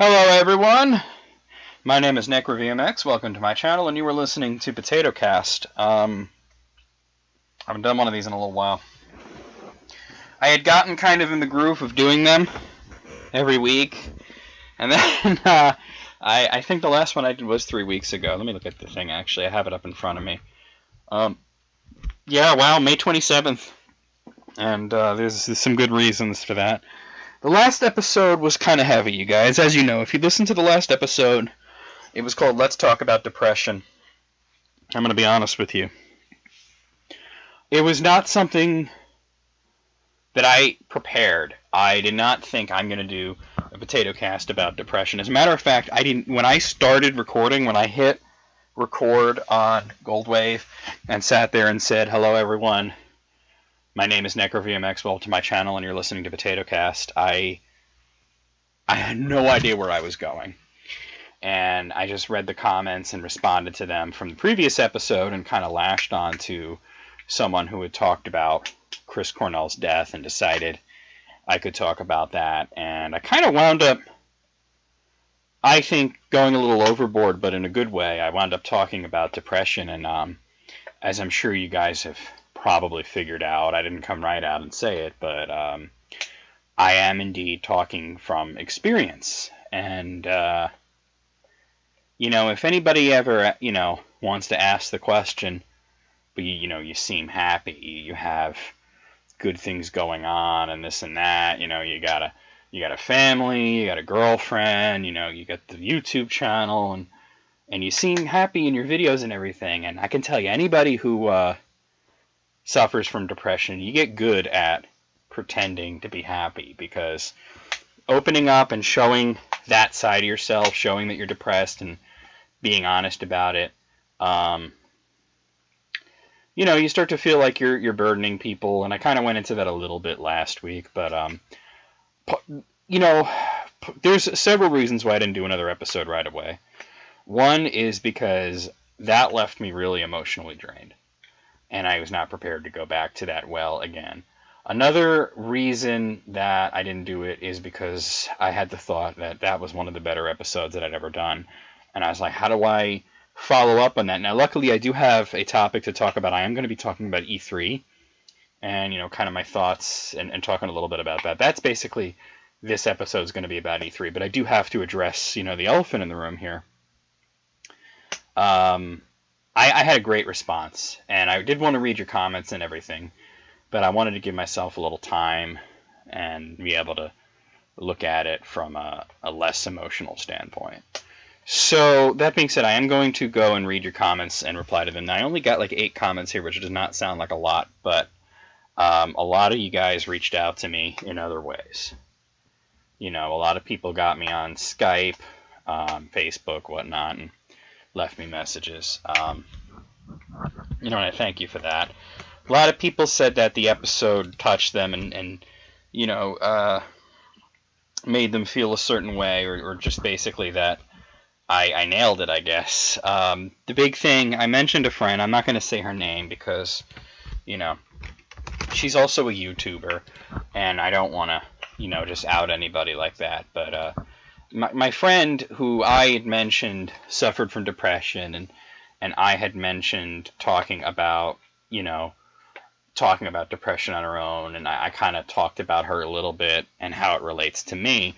Hello everyone, my name is NecroVMX, welcome to my channel, and you are listening to Potato Cast. I haven't done one of these in a little while. I had gotten kind of in the groove of doing them every week, and then I think the last one I did was 3 weeks ago. Let me look at the thing actually, I have it up in front of me. Yeah, wow, May 27th, and there's some good reasons for that. The last episode was kind of heavy, you guys. As you know, if you listen to the last episode, it was called Let's Talk About Depression. I'm going to be honest with you. It was not something that I prepared. I did not think I'm going to do a potato cast about depression. As a matter of fact, when I started recording, when I hit record on Goldwave and sat there and said, "Hello everyone, my name is NecroVMX, welcome to my channel, and you're listening to Potato Cast," I had no idea where I was going. And I just read the comments and responded to them from the previous episode and kind of lashed on to someone who had talked about Chris Cornell's death and decided I could talk about that. And I kind of wound up, I think, going a little overboard, but in a good way. I wound up talking about depression, and as I'm sure you guys have probably figured out, I didn't come right out and say it, but I am indeed talking from experience. And if anybody ever wants to ask the question, but you seem happy, you have good things going on and this and that, you got a family, you got a girlfriend, you got the YouTube channel, and you seem happy in your videos and everything. And I can tell you, anybody who suffers from depression, you get good at pretending to be happy, because opening up and showing that side of yourself, showing that you're depressed and being honest about it, you start to feel like you're burdening people. And I kind of went into that a little bit last week, but there's several reasons why I didn't do another episode right away. One is because that left me really emotionally drained, and I was not prepared to go back to that well again. Another reason that I didn't do it is because I had the thought that was one of the better episodes that I'd ever done. And I was like, how do I follow up on that? Now, luckily, I do have a topic to talk about. I am going to be talking about E3 and, kind of my thoughts and talking a little bit about that. That's basically, this episode is going to be about E3. But I do have to address, the elephant in the room here. I had a great response, and I did want to read your comments and everything, but I wanted to give myself a little time and be able to look at it from a less emotional standpoint. So, that being said, I am going to go and read your comments and reply to them. Now, I only got like 8 comments here, which does not sound like a lot, but a lot of you guys reached out to me in other ways. A lot of people got me on Skype, Facebook, whatnot, and left me messages. And I thank you for that. A lot of people said that the episode touched them and made them feel a certain way, or just basically that I nailed it, I guess. The big thing, I mentioned a friend. I'm not going to say her name because, she's also a YouTuber, and I don't want to, just out anybody like that. But my friend, who I had mentioned suffered from depression, and I had mentioned talking about depression on her own, and I kind of talked about her a little bit and how it relates to me,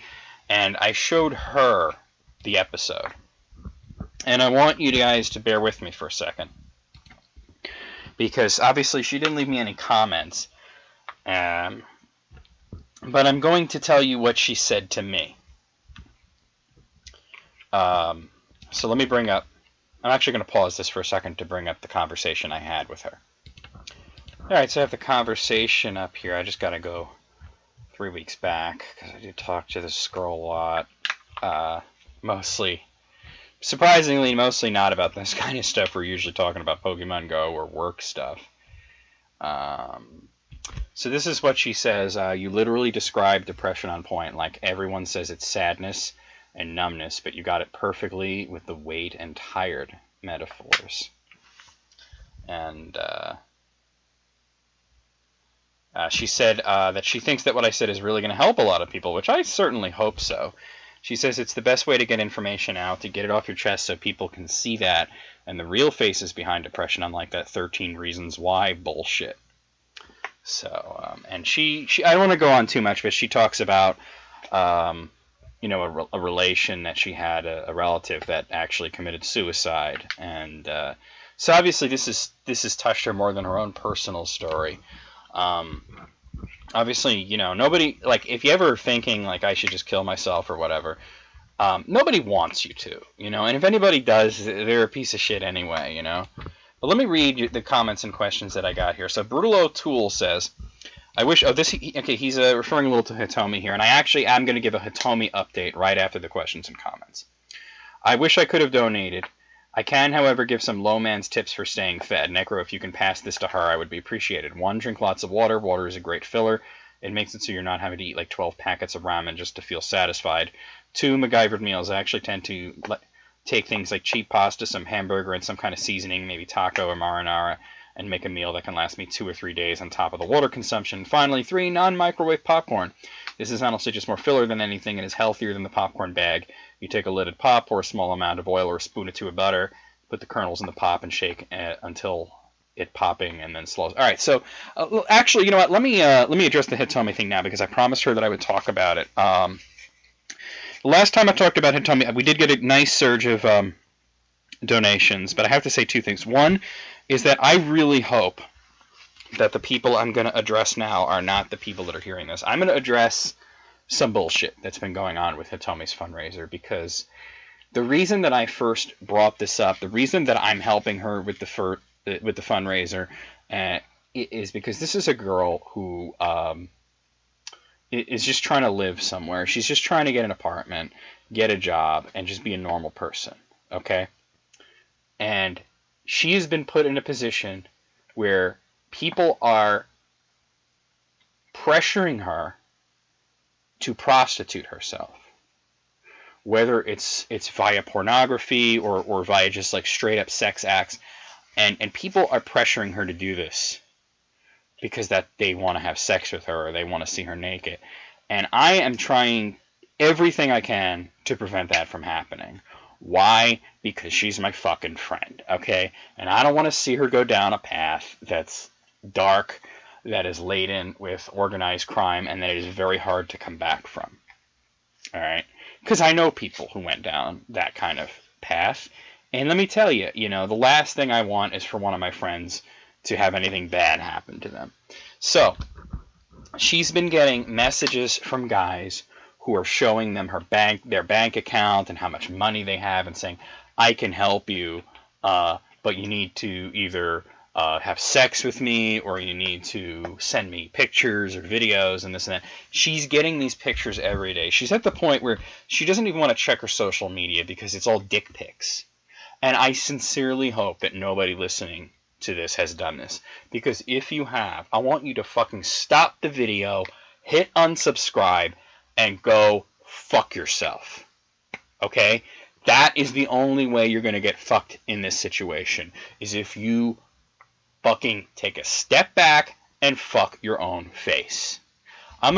and I showed her the episode. And I want you guys to bear with me for a second, because obviously she didn't leave me any comments, but I'm going to tell you what she said to me. So let me bring up, I'm actually going to pause this for a second to bring up the conversation I had with her. Alright, so I have the conversation up here. I just got to go 3 weeks back, because I did talk to this girl a lot. Surprisingly, mostly not about this kind of stuff. We're usually talking about Pokemon Go or work stuff. So this is what she says. You literally described depression on point. Like, everyone says it's sadness and numbness, but you got it perfectly with the weight and tired metaphors. And she said that she thinks that what I said is really going to help a lot of people, which I certainly hope so. She says it's the best way to get information out, to get it off your chest so people can see that and the real faces behind depression, unlike that 13 Reasons Why bullshit. So, and she I don't want to go on too much, but she talks about, you know, a relation that she had, a relative that actually committed suicide, and so obviously this has touched her more than her own personal story. Obviously, you know, nobody, like, if you ever thinking like I should just kill myself or whatever, nobody wants you to, you know, and if anybody does, they're a piece of shit anyway, you know. But let me read the comments and questions that I got here. So Brutal O'Toole says, I wish, okay, he's referring a little to Hitomi here, and I actually am going to give a Hitomi update right after the questions and comments. I wish I could have donated. I can, however, give some low man's tips for staying fed. Necro, if you can pass this to her, I would be appreciated. 1, drink lots of water. Water is a great filler. It makes it so you're not having to eat like 12 packets of ramen just to feel satisfied. 2, MacGyvered meals. I actually tend to take things like cheap pasta, some hamburger, and some kind of seasoning, maybe taco or marinara, and make a meal that can last me 2 or 3 days on top of the water consumption. Finally, 3, non-microwave popcorn. This is honestly just more filler than anything and is healthier than the popcorn bag. You take a lidded pop, pour a small amount of oil or a spoon or 2 of butter, put the kernels in the pop and shake until it popping and then slows. All right, so actually, you know what? Let me address the Hitomi thing now because I promised her that I would talk about it. The last time I talked about Hitomi, we did get a nice surge of donations, but I have to say 2 things. One is that I really hope that the people I'm going to address now are not the people that are hearing this. I'm going to address some bullshit that's been going on with Hitomi's fundraiser, because the reason that I first brought this up, the reason that I'm helping her with the fundraiser, is because this is a girl who is just trying to live somewhere. She's just trying to get an apartment, get a job, and just be a normal person, okay? And she has been put in a position where people are pressuring her to prostitute herself, whether it's via pornography or via just like straight up sex acts, and people are pressuring her to do this because that they want to have sex with her or they want to see her naked, and I am trying everything I can to prevent that from happening. Why? Because she's my fucking friend, okay? And I don't want to see her go down a path that's dark, that is laden with organized crime, and that it is very hard to come back from. All right? Because I know people who went down that kind of path. And let me tell you, you know, the last thing I want is for one of my friends to have anything bad happen to them. So, she's been getting messages from guys who are showing them their bank account and how much money they have and saying, I can help you, but you need to either have sex with me, or you need to send me pictures or videos and this and that. She's getting these pictures every day. She's at the point where she doesn't even want to check her social media because it's all dick pics. And I sincerely hope that nobody listening to this has done this. Because if you have, I want you to fucking stop the video, hit unsubscribe, and go fuck yourself. Okay? That is the only way you're going to get fucked in this situation, is if you fucking take a step back and fuck your own face. I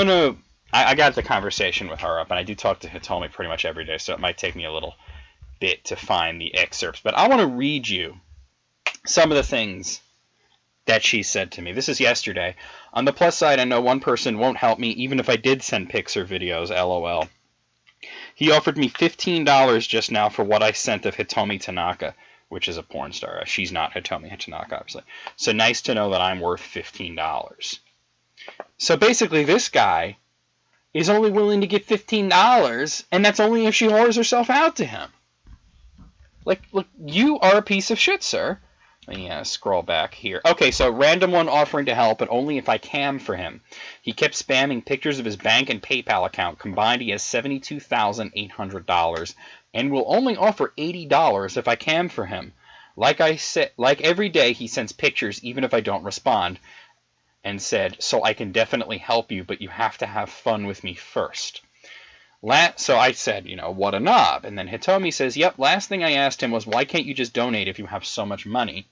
got the conversation with her up, and I do talk to Hitomi pretty much every day, so it might take me a little bit to find the excerpts. But I want to read you some of the things that she said to me. This is yesterday. On the plus side, I know one person won't help me even if I did send pics or videos, LOL. He offered me $15 just now for what I sent of Hitomi Tanaka, which is a porn star. She's not Hitomi Tanaka, obviously. So nice to know that I'm worth $15. So basically, this guy is only willing to give $15, and that's only if she whores herself out to him. Like, look, you are a piece of shit, sir. Let me scroll back here. Okay, so random one offering to help, but only if I cam for him. He kept spamming pictures of his bank and PayPal account. Combined, he has $72,800, and will only offer $80 if I cam for him. Like I said, like every day, he sends pictures even if I don't respond, and said, so I can definitely help you, but you have to have fun with me first. So I said, you know, what a knob. And then Hitomi says, yep, last thing I asked him was, why can't you just donate if you have so much money?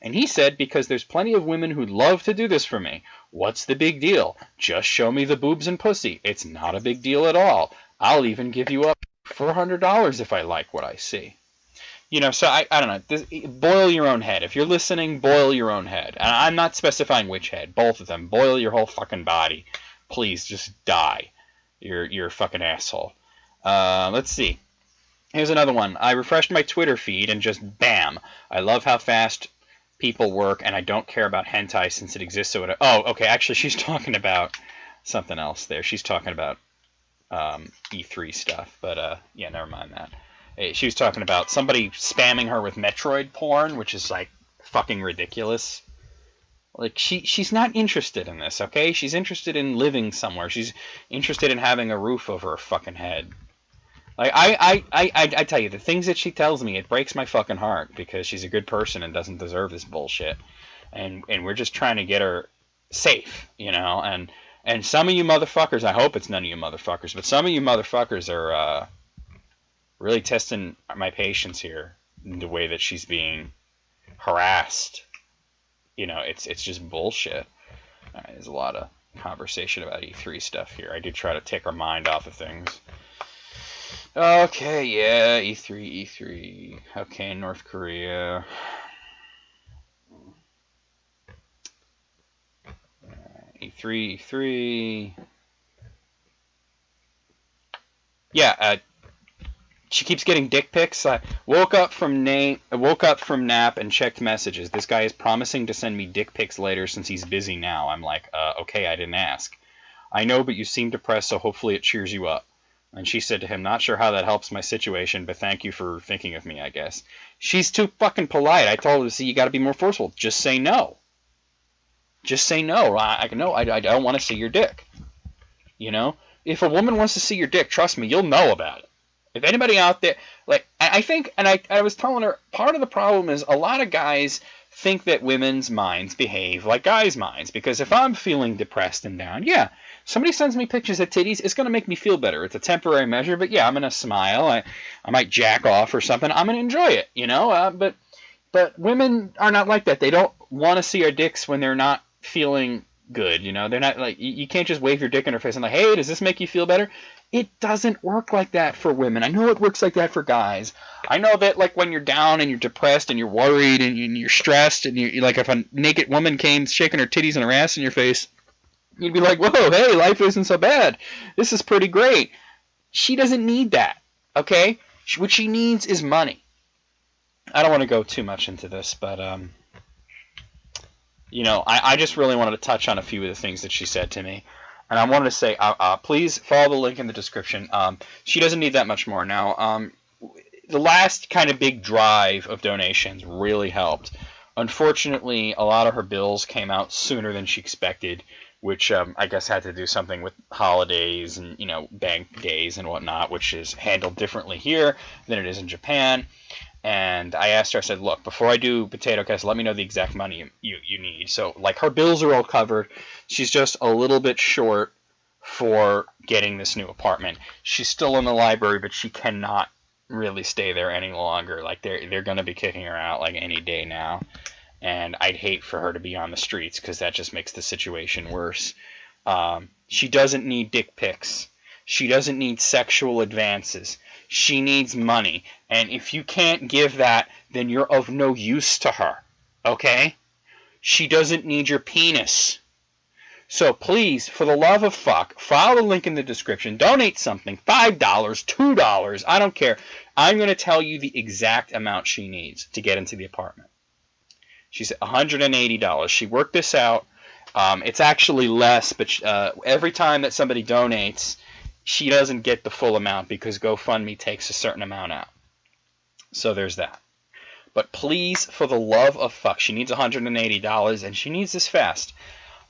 And he said, because there's plenty of women who'd love to do this for me. What's the big deal? Just show me the boobs and pussy. It's not a big deal at all. I'll even give you up. $400 if I like what I see. You know, so I don't know. Boil your own head. If you're listening, boil your own head. And I'm not specifying which head. Both of them. Boil your whole fucking body. Please, just die. You're a fucking asshole. Let's see. Here's another one. I refreshed my Twitter feed and just bam. I love how fast people work, and I don't care about hentai since it exists. So okay. Actually, she's talking about something else there. She's talking about E3 stuff. But yeah, never mind that. She was talking about somebody spamming her with Metroid porn, which is like fucking ridiculous. Like she's not interested in this, okay? She's interested in living somewhere. She's interested in having a roof over her fucking head. Like I tell you, the things that she tells me, it breaks my fucking heart because she's a good person and doesn't deserve this bullshit. And we're just trying to get her safe, you know. And some of you motherfuckers, I hope it's none of you motherfuckers, but some of you motherfuckers are really testing my patience here in the way that she's being harassed. You know, it's just bullshit. All right, there's a lot of conversation about E3 stuff here. I did try to take our mind off of things. Okay, yeah, E3. Okay, North Korea. E3. Yeah, she keeps getting dick pics. I woke up from nap and checked messages. This guy is promising to send me dick pics later since he's busy now. I'm like, okay, I didn't ask. I know, but you seem depressed, so hopefully it cheers you up. And she said to him, not sure how that helps my situation, but thank you for thinking of me, I guess. She's too fucking polite. I told her, see, you got to be more forceful. Just say no. Just say no. I don't want to see your dick. You know? If a woman wants to see your dick, trust me, you'll know about it. If anybody out there, like, I think, and I was telling her, part of the problem is a lot of guys think that women's minds behave like guys' minds. Because if I'm feeling depressed and down, yeah, somebody sends me pictures of titties, it's going to make me feel better. It's a temporary measure, but yeah, I'm going to smile. I might jack off or something. I'm going to enjoy it, you know? But women are not like that. They don't want to see our dicks when they're not feeling good, you know? They're not like, you can't just wave your dick in her face and like, hey, does this make you feel better? It doesn't work like that for women. I know it works like that for guys. I know that, like, when you're down and you're depressed and you're worried and you're stressed and you're like, if a naked woman came shaking her titties and her ass in your face, you'd be like, whoa, hey, life isn't so bad. This is pretty great. She doesn't need that, okay? What she needs is money. I don't want to go too much into this, but, you know, I just really wanted to touch on a few of the things that she said to me. And I wanted to say, please follow the link in the description. She doesn't need that much more. Now, the last kind of big drive of donations really helped. Unfortunately, a lot of her bills came out sooner than she expected, which I guess had to do something with holidays and, you know, bank days and whatnot, which is handled differently here than it is in Japan. And I asked her, I said, look, before I do Potato Cast, let me know the exact money you need. So, like, her bills are all covered. She's just a little bit short for getting this new apartment. She's still in the library, but she cannot really stay there any longer. Like, they're going to be kicking her out, like, any day now. And I'd hate for her to be on the streets because that just makes the situation worse. She doesn't need dick pics. She doesn't need sexual advances. She needs money. And if you can't give that, then you're of no use to her. Okay? She doesn't need your penis. So please, for the love of fuck, follow the link in the description. Donate something. $5, $2, I don't care. I'm going to tell you the exact amount she needs to get into the apartment. She said $180. She worked this out. It's actually less, but every time that somebody donates, she doesn't get the full amount because GoFundMe takes a certain amount out. So there's that. But please, for the love of fuck, she needs $180, and she needs this fast.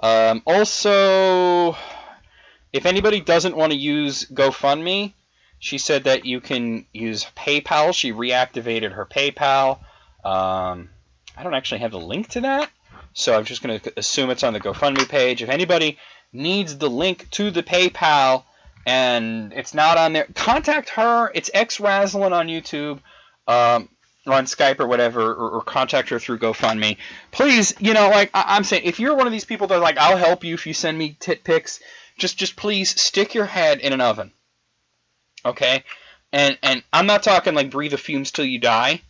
Also, if anybody doesn't want to use GoFundMe, she said that you can use PayPal. She reactivated her PayPal. I don't actually have the link to that, so I'm just going to assume it's on the GoFundMe page. If anybody needs the link to the PayPal and it's not on there, contact her. It's xRaslin on YouTube, or on Skype or whatever, or contact her through GoFundMe. Please, you know, like I'm saying, if you're one of these people that are like, I'll help you if you send me tit pics, just please stick your head in an oven. Okay? And I'm not talking like breathe the fumes till you die.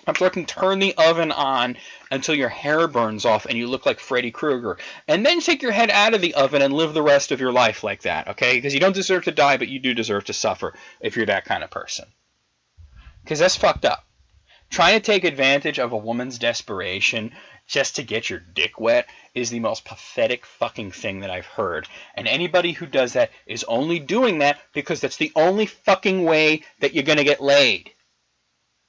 I'm talking turn the oven on until your hair burns off and you look like Freddy Krueger. And then take your head out of the oven and live the rest of your life like that, okay? Because you don't deserve to die, but you do deserve to suffer if you're that kind of person. Because that's fucked up. Trying to take advantage of a woman's desperation just to get your dick wet is the most pathetic fucking thing that I've heard. And anybody who does that is only doing that because that's the only fucking way that you're going to get laid.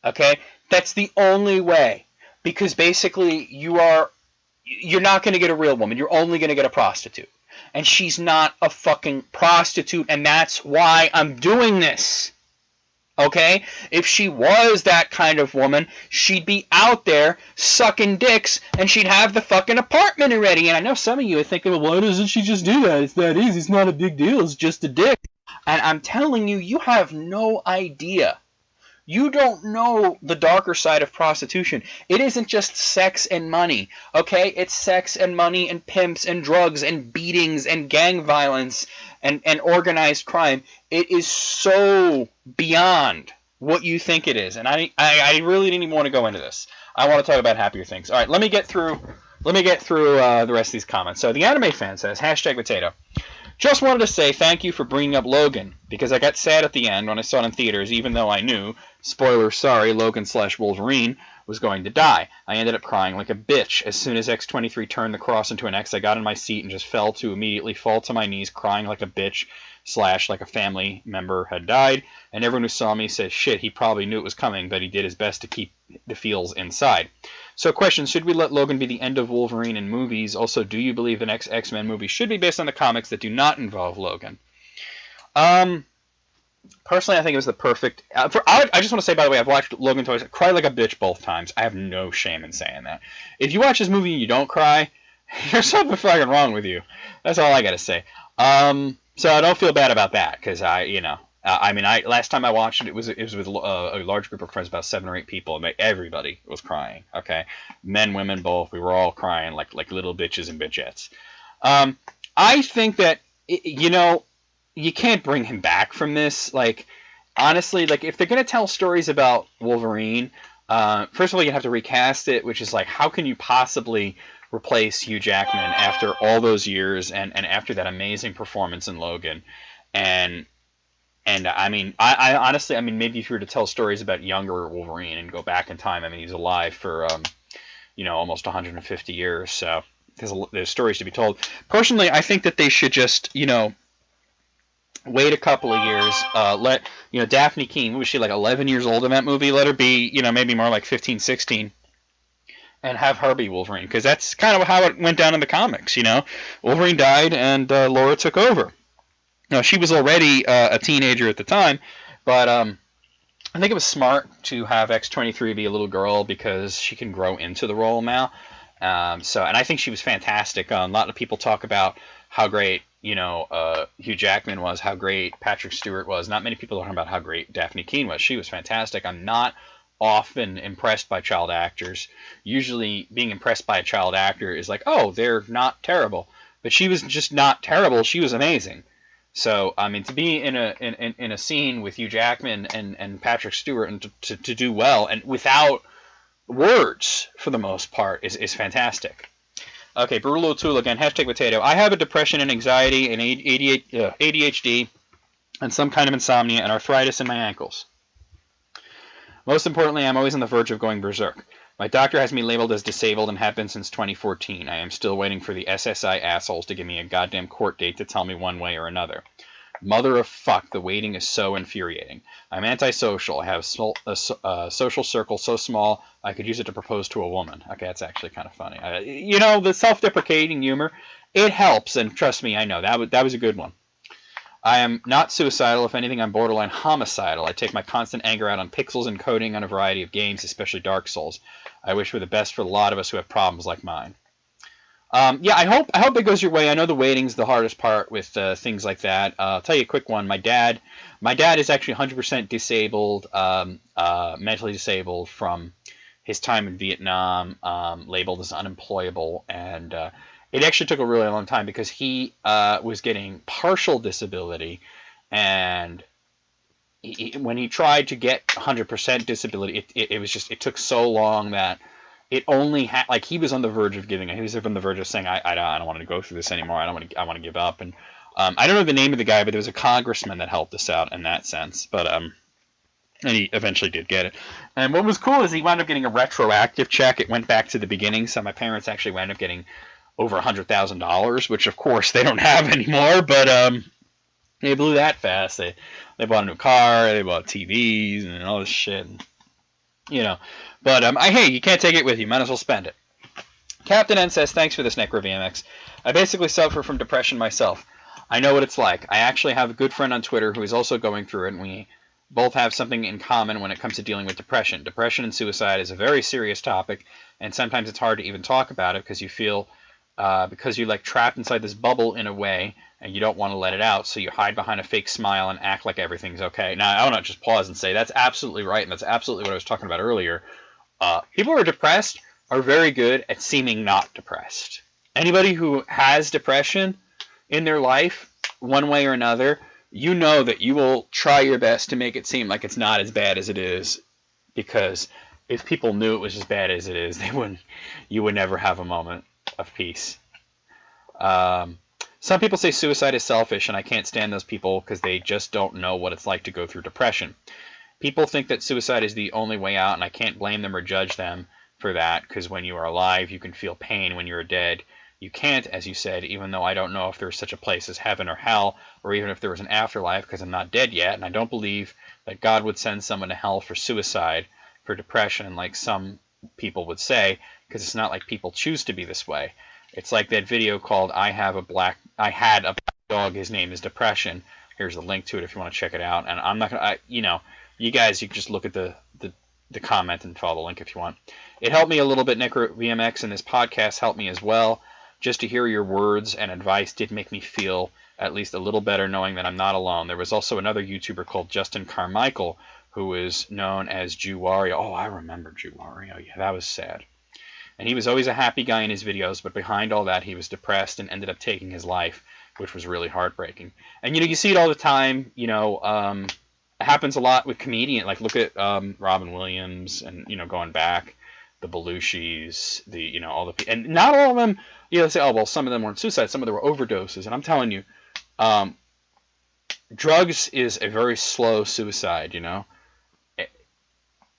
Okay? That's the only way. Because basically you're not going to get a real woman. You're only going to get a prostitute. And she's not a fucking prostitute, and that's why I'm doing this. Okay? If she was that kind of woman, she'd be out there sucking dicks, and she'd have the fucking apartment already. And I know some of you are thinking, well, why doesn't she just do that? It's that easy. It's not a big deal. It's just a dick. And I'm telling you, you have no idea. You don't know the darker side of prostitution. It isn't just sex and money, okay? It's sex and money and pimps and drugs and beatings and gang violence and organized crime. It is so beyond what you think it is. And I really didn't even want to go into this. I want to talk about happier things. All right, let me get through the rest of these comments. So the anime fan says, #potato. Just wanted to say thank you for bringing up Logan, because I got sad at the end when I saw it in theaters, even though I knew, spoiler sorry, Logan/Wolverine was going to die. I ended up crying like a bitch. As soon as X-23 turned the cross into an X, I got in my seat and just fell to immediately fall to my knees, crying like a bitch / like a family member had died. And everyone who saw me said, shit, he probably knew it was coming, but he did his best to keep the feels inside. So question, should we let Logan be the end of Wolverine in movies? Also, do you believe the next X-Men movie should be based on the comics that do not involve Logan? Personally, I think it was the perfect... I just want to say, by the way, I've watched Logan twice. I cried like a bitch both times. I have no shame in saying that. If you watch this movie and you don't cry, there's something fucking wrong with you. That's all I got to say. So I don't feel bad about that, because last time I watched it, it was with a large group of friends, about 7 or 8 people, and everybody was crying. Okay, men, women, both. We were all crying like little bitches and bitchettes. I think that you can't bring him back from this. Like, honestly, like if they're gonna tell stories about Wolverine, first of all you have to recast it, which is like, how can you possibly replace Hugh Jackman after all those years and after that amazing performance in Logan? And I honestly, maybe if you were to tell stories about younger Wolverine and go back in time, he's alive for, almost 150 years, so there's stories to be told. Personally, I think that they should just, wait a couple of years, let, Daphne Keane, was she like 11 years old in that movie? Let her be, maybe more like 15, 16, and have her be Wolverine, because that's kind of how it went down in the comics, Wolverine died and Laura took over. Now, she was already a teenager at the time, but I think it was smart to have X-23 be a little girl because she can grow into the role now. And I think she was fantastic. A lot of people talk about how great, Hugh Jackman was, how great Patrick Stewart was. Not many people talk about how great Daphne Keane was. She was fantastic. I'm not often impressed by child actors. Usually being impressed by a child actor is like, oh, they're not terrible. But she was just not terrible. She was amazing. So, to be in a scene with Hugh Jackman and Patrick Stewart and to do well and without words for the most part is fantastic. Okay, Barulo Tool again, #potato. I have a depression and anxiety and ADHD and some kind of insomnia and arthritis in my ankles. Most importantly, I'm always on the verge of going berserk. My doctor has me labeled as disabled and have been since 2014. I am still waiting for the SSI assholes to give me a goddamn court date to tell me one way or another. Mother of fuck, the waiting is so infuriating. I'm antisocial. I have a social circle so small I could use it to propose to a woman. Okay, that's actually kind of funny. The self-deprecating humor, it helps, and trust me, I know. That was a good one. I am not suicidal. If anything, I'm borderline homicidal. I take my constant anger out on pixels and coding on a variety of games, especially Dark Souls. I wish for the best for a lot of us who have problems like mine. I hope it goes your way. I know the waiting's the hardest part with things like that. I'll tell you a quick one. My dad is actually 100% disabled, mentally disabled from his time in Vietnam, labeled as unemployable, and it actually took a really long time because he was getting partial disability, and when he tried to get 100% disability, it was just, it took so long that it only had, like, he was on the verge of giving up. He was on the verge of saying, I don't want to go through this anymore. I want to give up. And I don't know the name of the guy, but there was a congressman that helped us out in that sense. But and he eventually did get it. And what was cool is he wound up getting a retroactive check. It went back to the beginning. So my parents actually wound up getting over $100,000, which of course they don't have anymore. But they blew that fast. They bought a new car. They bought TVs and all this shit. You know. But hey, you can't take it with you. Might as well spend it. Captain N says, thanks for this, Necro VMX. I basically suffer from depression myself. I know what it's like. I actually have a good friend on Twitter who is also going through it, and we both have something in common when it comes to dealing with depression. Depression and suicide is a very serious topic, and sometimes it's hard to even talk about it because you feel, because you're like trapped inside this bubble in a way, and you don't want to let it out, so you hide behind a fake smile and act like everything's okay. Now, I want to just pause and say that's absolutely right, and that's absolutely what I was talking about earlier. People who are depressed are very good at seeming not depressed. Anybody who has depression in their life, one way or another, you know that you will try your best to make it seem like it's not as bad as it is, because if people knew it was as bad as it is, you would never have a moment of peace. Some people say suicide is selfish, and I can't stand those people because they just don't know what it's like to go through depression. People think that suicide is the only way out, and I can't blame them or judge them for that, because when you are alive, you can feel pain. When you're dead, you can't, as you said, even though I don't know if there's such a place as heaven or hell, or even if there was an afterlife, because I'm not dead yet, and I don't believe that God would send someone to hell for suicide, for depression, like some people would say, because it's not like people choose to be this way. It's like that video called I Had a Black Dog, His Name is Depression. Here's a link to it if you want to check it out, and I'm not going to, you guys, you can just look at the comment and follow the link if you want. It helped me a little bit, Necro VMX, and this podcast helped me as well. Just to hear your words and advice did make me feel at least a little better knowing that I'm not alone. There was also another YouTuber called Justin Carmichael who is known as Jewario. Oh, I remember Jewario. Yeah, that was sad. And he was always a happy guy in his videos, but behind all that, he was depressed and ended up taking his life, which was really heartbreaking. And, you see it all the time, it happens a lot with comedians. Like, look at Robin Williams and, going back, the Belushis, all the... And not all of them, say, oh, well, some of them weren't suicide, some of them were overdoses. And I'm telling you, drugs is a very slow suicide,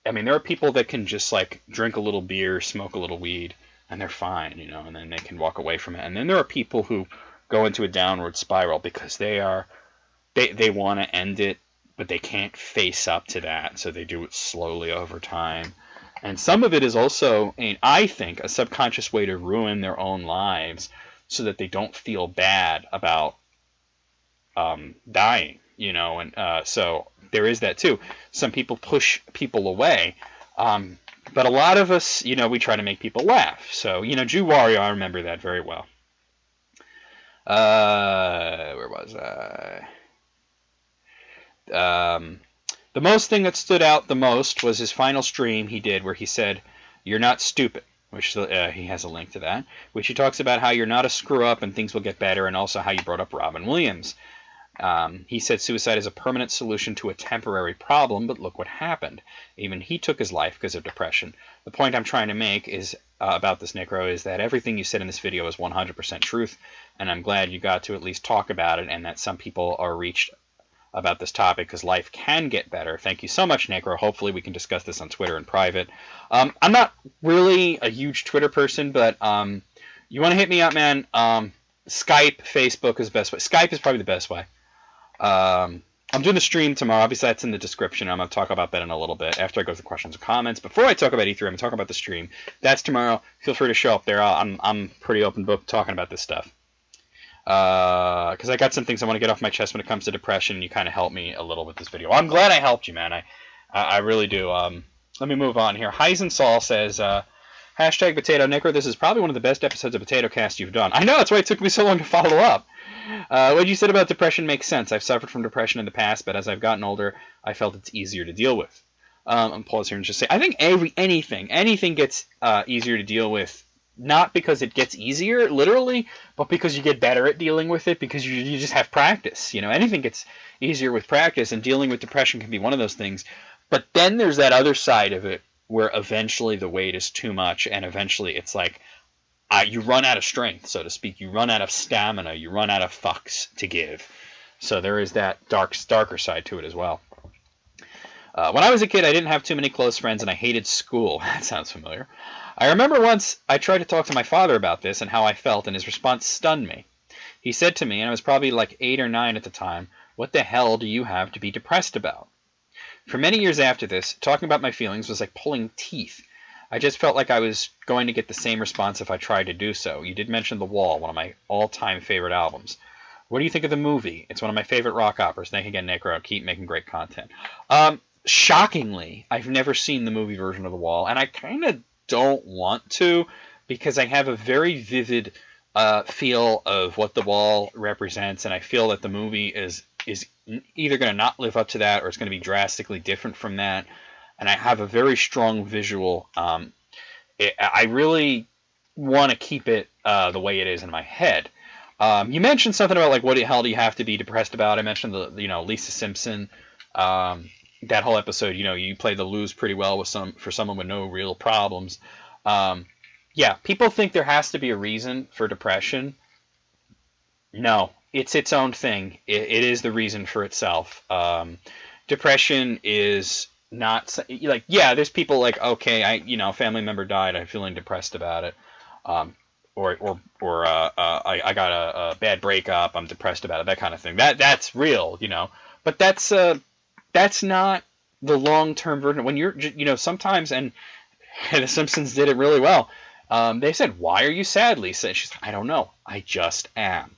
I mean, there are people that can just, like, drink a little beer, smoke a little weed, and they're fine, and then they can walk away from it. And then there are people who go into a downward spiral because they want to end it, but they can't face up to that, so they do it slowly over time. And some of it is also, I think, a subconscious way to ruin their own lives so that they don't feel bad about dying, and so there is that too. Some people push people away, but a lot of us, we try to make people laugh. So, Jew Warrior, I remember that very well. Where was I? The most thing that stood out the most was his final stream he did where he said, "You're not stupid," which he has a link to that, which he talks about how you're not a screw-up and things will get better, and also how you brought up Robin Williams. He said suicide is a permanent solution to a temporary problem, but look what happened. Even he took his life because of depression. The point I'm trying to make is about this, Necro, is that everything you said in this video is 100% truth, and I'm glad you got to at least talk about it and that some people are reached about this topic because life can get better. Thank you so much, Necro. Hopefully we can discuss this on Twitter in private. I'm not really a huge Twitter person, but you want to hit me up, man. Skype, Facebook is the best way. Skype is probably the best way. I'm doing a stream tomorrow. Obviously, that's in the description. I'm going to talk about that in a little bit after I go through questions and comments. Before I talk about E3, I'm going to talk about the stream. That's tomorrow. Feel free to show up there. I'm pretty open book talking about this stuff. Because I got some things I want to get off my chest when it comes to depression, and you kind of helped me a little with this video. I'm glad I helped you, man. I really do. Let me move on here. Heisen Saul says, hashtag Potato Necro, this is probably one of the best episodes of Potato Cast you've done. I know, that's why it took me so long to follow up. What you said about depression makes sense. I've suffered from depression in the past, but as I've gotten older, I felt it's easier to deal with. I'm pause here and just say, I think anything gets easier to deal with not because it gets easier, literally, but because you get better at dealing with it, because you just have practice. You know, anything gets easier with practice, and dealing with depression can be one of those things. But then there's that other side of it where eventually the weight is too much, and eventually it's like you run out of strength, so to speak. You run out of stamina. You run out of fucks to give. So there is that darker side to it as well. When I was a kid, I didn't have too many close friends, and I hated school. That sounds familiar. I remember once I tried to talk to my father about this and how I felt, and his response stunned me. He said to me, and I was probably like 8 or 9 at the time, "What the hell do you have to be depressed about?" For many years after this, talking about my feelings was like pulling teeth. I just felt like I was going to get the same response if I tried to do so. You did mention The Wall, one of my all-time favorite albums. What do you think of the movie? It's one of my favorite rock operas. Thank you again, Necro. Keep making great content. Shockingly, I've never seen the movie version of The Wall, and I kind of don't want to, because I have a very vivid feel of what The Wall represents, and I feel that the movie is either going to not live up to that, or it's going to be drastically different from that. And I have a very strong visual. I really want to keep it the way it is in my head. You mentioned something about like what the hell do you have to be depressed about? I mentioned the Lisa Simpson. That whole episode, you play the lose pretty well for someone with no real problems. Yeah, people think there has to be a reason for depression. No, it's its own thing. It is the reason for itself. Depression is not like, yeah, there's people like, okay, a family member died, I'm feeling depressed about it. Or I got a bad breakup, I'm depressed about it, that kind of thing. That's real, But that's not the long-term version. When you're, sometimes, and The Simpsons did it really well. They said, "Why are you sad, Lisa?" And she's like, "I don't know. I just am."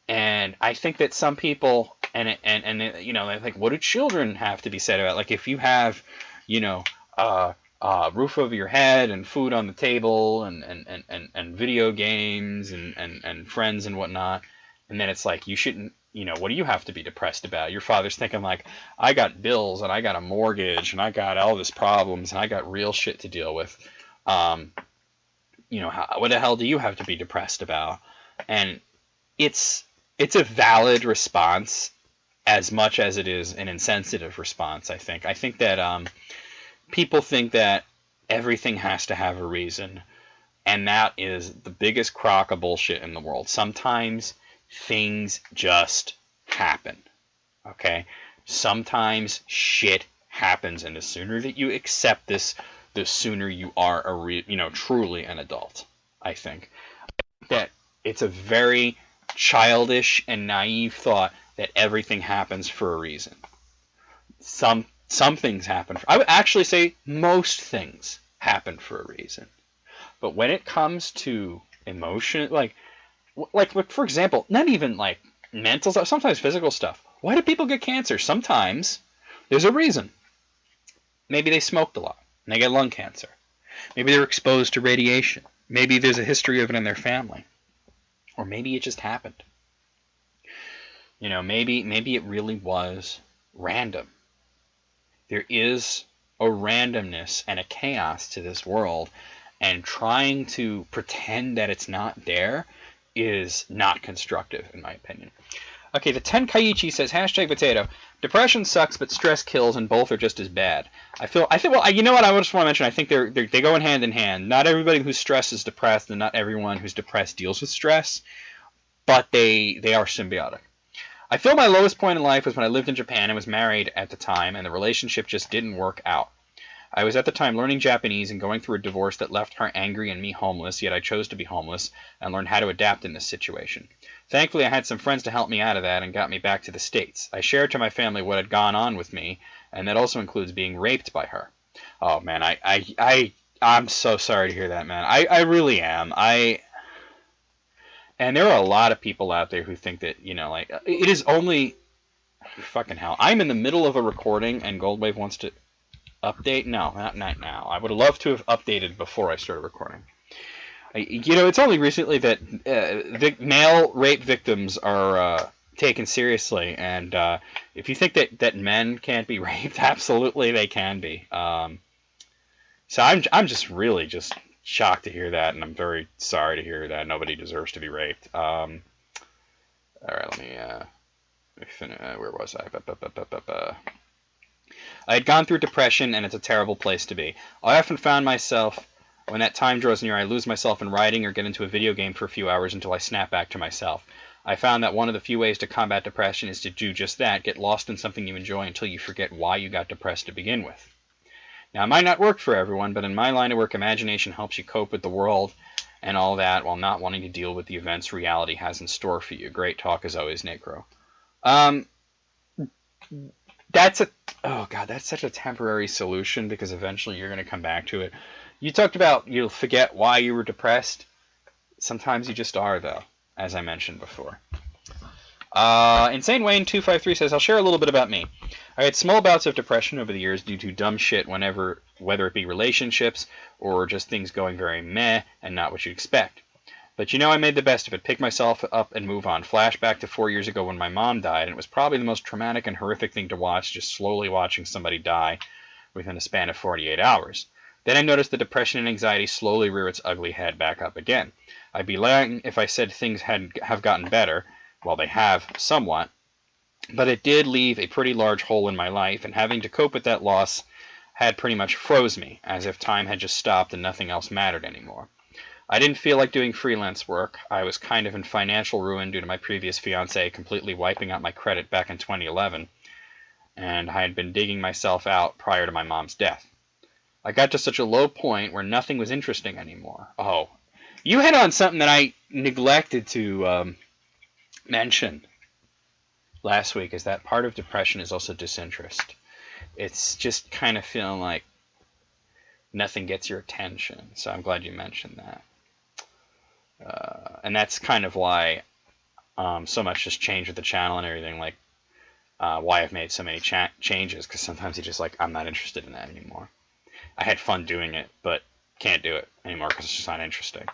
And I think that some people, and they think, what do children have to be sad about? Like if you have, roof over your head and food on the table and video games and friends and whatnot, and then it's like you shouldn't. What do you have to be depressed about? Your father's thinking like, I got bills and I got a mortgage and I got all this problems and I got real shit to deal with. What the hell do you have to be depressed about? And it's a valid response as much as it is an insensitive response, I think. I think that people think that everything has to have a reason, and that is the biggest crock of bullshit in the world. Sometimes things just happen, okay? Sometimes shit happens, and the sooner that you accept this, the sooner you are truly an adult, I think. That it's a very childish and naive thought that everything happens for a reason. Some things happen. I would actually say most things happen for a reason. But when it comes to emotion, like for example, not even like mental stuff, sometimes physical stuff. Why do people get cancer? Sometimes there's a reason. Maybe they smoked a lot and they get lung cancer. Maybe they're exposed to radiation. Maybe there's a history of it in their family. Or maybe it just happened. Maybe it really was random. There is a randomness and a chaos to this world, and trying to pretend that it's not there is not constructive, in my opinion. Okay, the Tenkaichi says, #potato. Depression sucks, but stress kills, and both are just as bad. I think, well, you know what I just want to mention? I think they go in hand. Not everybody who's stressed is depressed, and not everyone who's depressed deals with stress, but they are symbiotic. I feel my lowest point in life was when I lived in Japan and was married at the time, and the relationship just didn't work out. I was at the time learning Japanese and going through a divorce that left her angry and me homeless, yet I chose to be homeless and learn how to adapt in this situation. Thankfully, I had some friends to help me out of that and got me back to the States. I shared to my family what had gone on with me, and that also includes being raped by her. Oh, man, I'm so sorry to hear that, man. I really am. And there are a lot of people out there who think that, it is only... Fucking hell. I'm in the middle of a recording and Goldwave wants to... Update? No, not now. I would have loved to have updated before I started recording. It's only recently that male rape victims are taken seriously, and if you think that men can't be raped, absolutely they can be. So I'm just really just shocked to hear that, and I'm very sorry to hear that. Nobody deserves to be raped. All right, let me where was I? I had gone through depression, and it's a terrible place to be. I often found myself, when that time draws near, I lose myself in writing or get into a video game for a few hours until I snap back to myself. I found that one of the few ways to combat depression is to do just that, get lost in something you enjoy until you forget why you got depressed to begin with. Now, it might not work for everyone, but in my line of work, imagination helps you cope with the world and all that while not wanting to deal with the events reality has in store for you. Great talk as always, Necro. That's such a temporary solution because eventually you're going to come back to it. You talked about you'll forget why you were depressed. Sometimes you just are, though, as I mentioned before. Insane Wayne 253 says, I'll share a little bit about me. I had small bouts of depression over the years due to dumb shit whether it be relationships or just things going very meh and not what you'd expect. But I made the best of it, pick myself up and move on. Flashback to 4 years ago when my mom died, and it was probably the most traumatic and horrific thing to watch, just slowly watching somebody die within a span of 48 hours. Then I noticed the depression and anxiety slowly rear its ugly head back up again. I'd be lying if I said things have gotten better. Well, they have, somewhat. But it did leave a pretty large hole in my life, and having to cope with that loss had pretty much froze me, as if time had just stopped and nothing else mattered anymore. I didn't feel like doing freelance work. I was kind of in financial ruin due to my previous fiance completely wiping out my credit back in 2011, and I had been digging myself out prior to my mom's death. I got to such a low point where nothing was interesting anymore. Oh, you hit on something that I neglected to mention last week, is that part of depression is also disinterest. It's just kind of feeling like nothing gets your attention. So I'm glad you mentioned that. And that's kind of why so much has changed with the channel and everything, like why I've made so many changes, because sometimes you're just like, I'm not interested in that anymore. I had fun doing it, but can't do it anymore because it's just not interesting.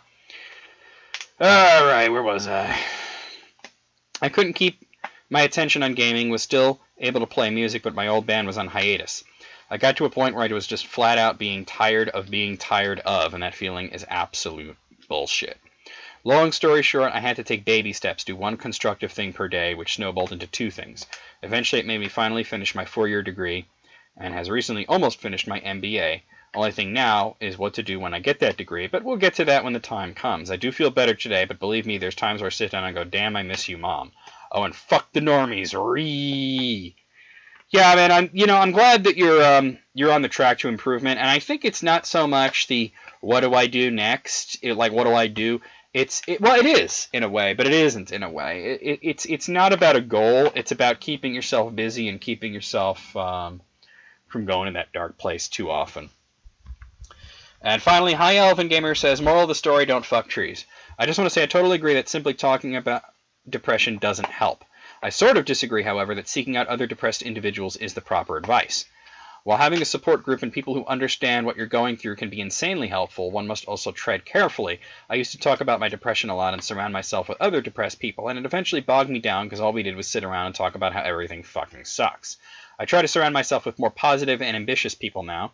Alright, where was I? I couldn't keep my attention on gaming, was still able to play music, but my old band was on hiatus. I got to a point where I was just flat out being tired of being tired of, and that feeling is absolute bullshit. Long story short, I had to take baby steps, do one constructive thing per day, which snowballed into two things. Eventually, it made me finally finish my 4-year degree, and has recently almost finished my MBA. Only thing now is what to do when I get that degree, but we'll get to that when the time comes. I do feel better today, but believe me, there's times where I sit down and go, damn, I miss you, Mom. Oh, and fuck the normies. Yeah, man, I'm glad that you're on the track to improvement, and I think it's not so much the what do I do next, what do I do? Well, it is in a way, but it isn't in a way. It's not about a goal. It's about keeping yourself busy and keeping yourself from going in that dark place too often. And finally, High Elven Gamer says, moral of the story, don't fuck trees. I just want to say I totally agree that simply talking about depression doesn't help. I sort of disagree, however, that seeking out other depressed individuals is the proper advice. While having a support group and people who understand what you're going through can be insanely helpful, one must also tread carefully. I used to talk about my depression a lot and surround myself with other depressed people, and it eventually bogged me down because all we did was sit around and talk about how everything fucking sucks. I try to surround myself with more positive and ambitious people now.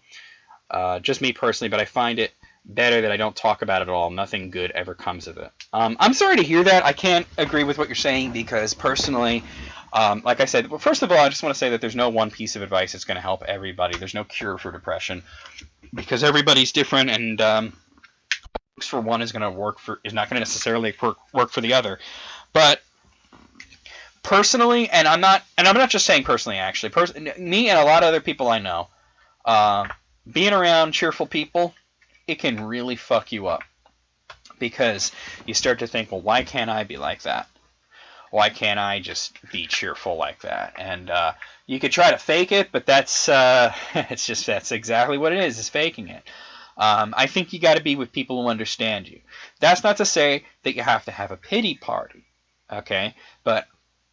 Just me personally, but I find it better that I don't talk about it at all. Nothing good ever comes of it. I'm sorry to hear that. I can't agree with what you're saying because personally, like I said, well, first of all, I just want to say that there's no one piece of advice that's going to help everybody. There's no cure for depression because everybody's different, and works for one is not going to necessarily work for the other. But personally, and I'm not just saying personally, actually, me and a lot of other people I know, being around cheerful people, it can really fuck you up because you start to think, well, why can't I be like that? Why can't I just be cheerful like that? And you could try to fake it, but that's exactly what it is faking it. I think you got to be with people who understand you. That's not to say that you have to have a pity party, okay? But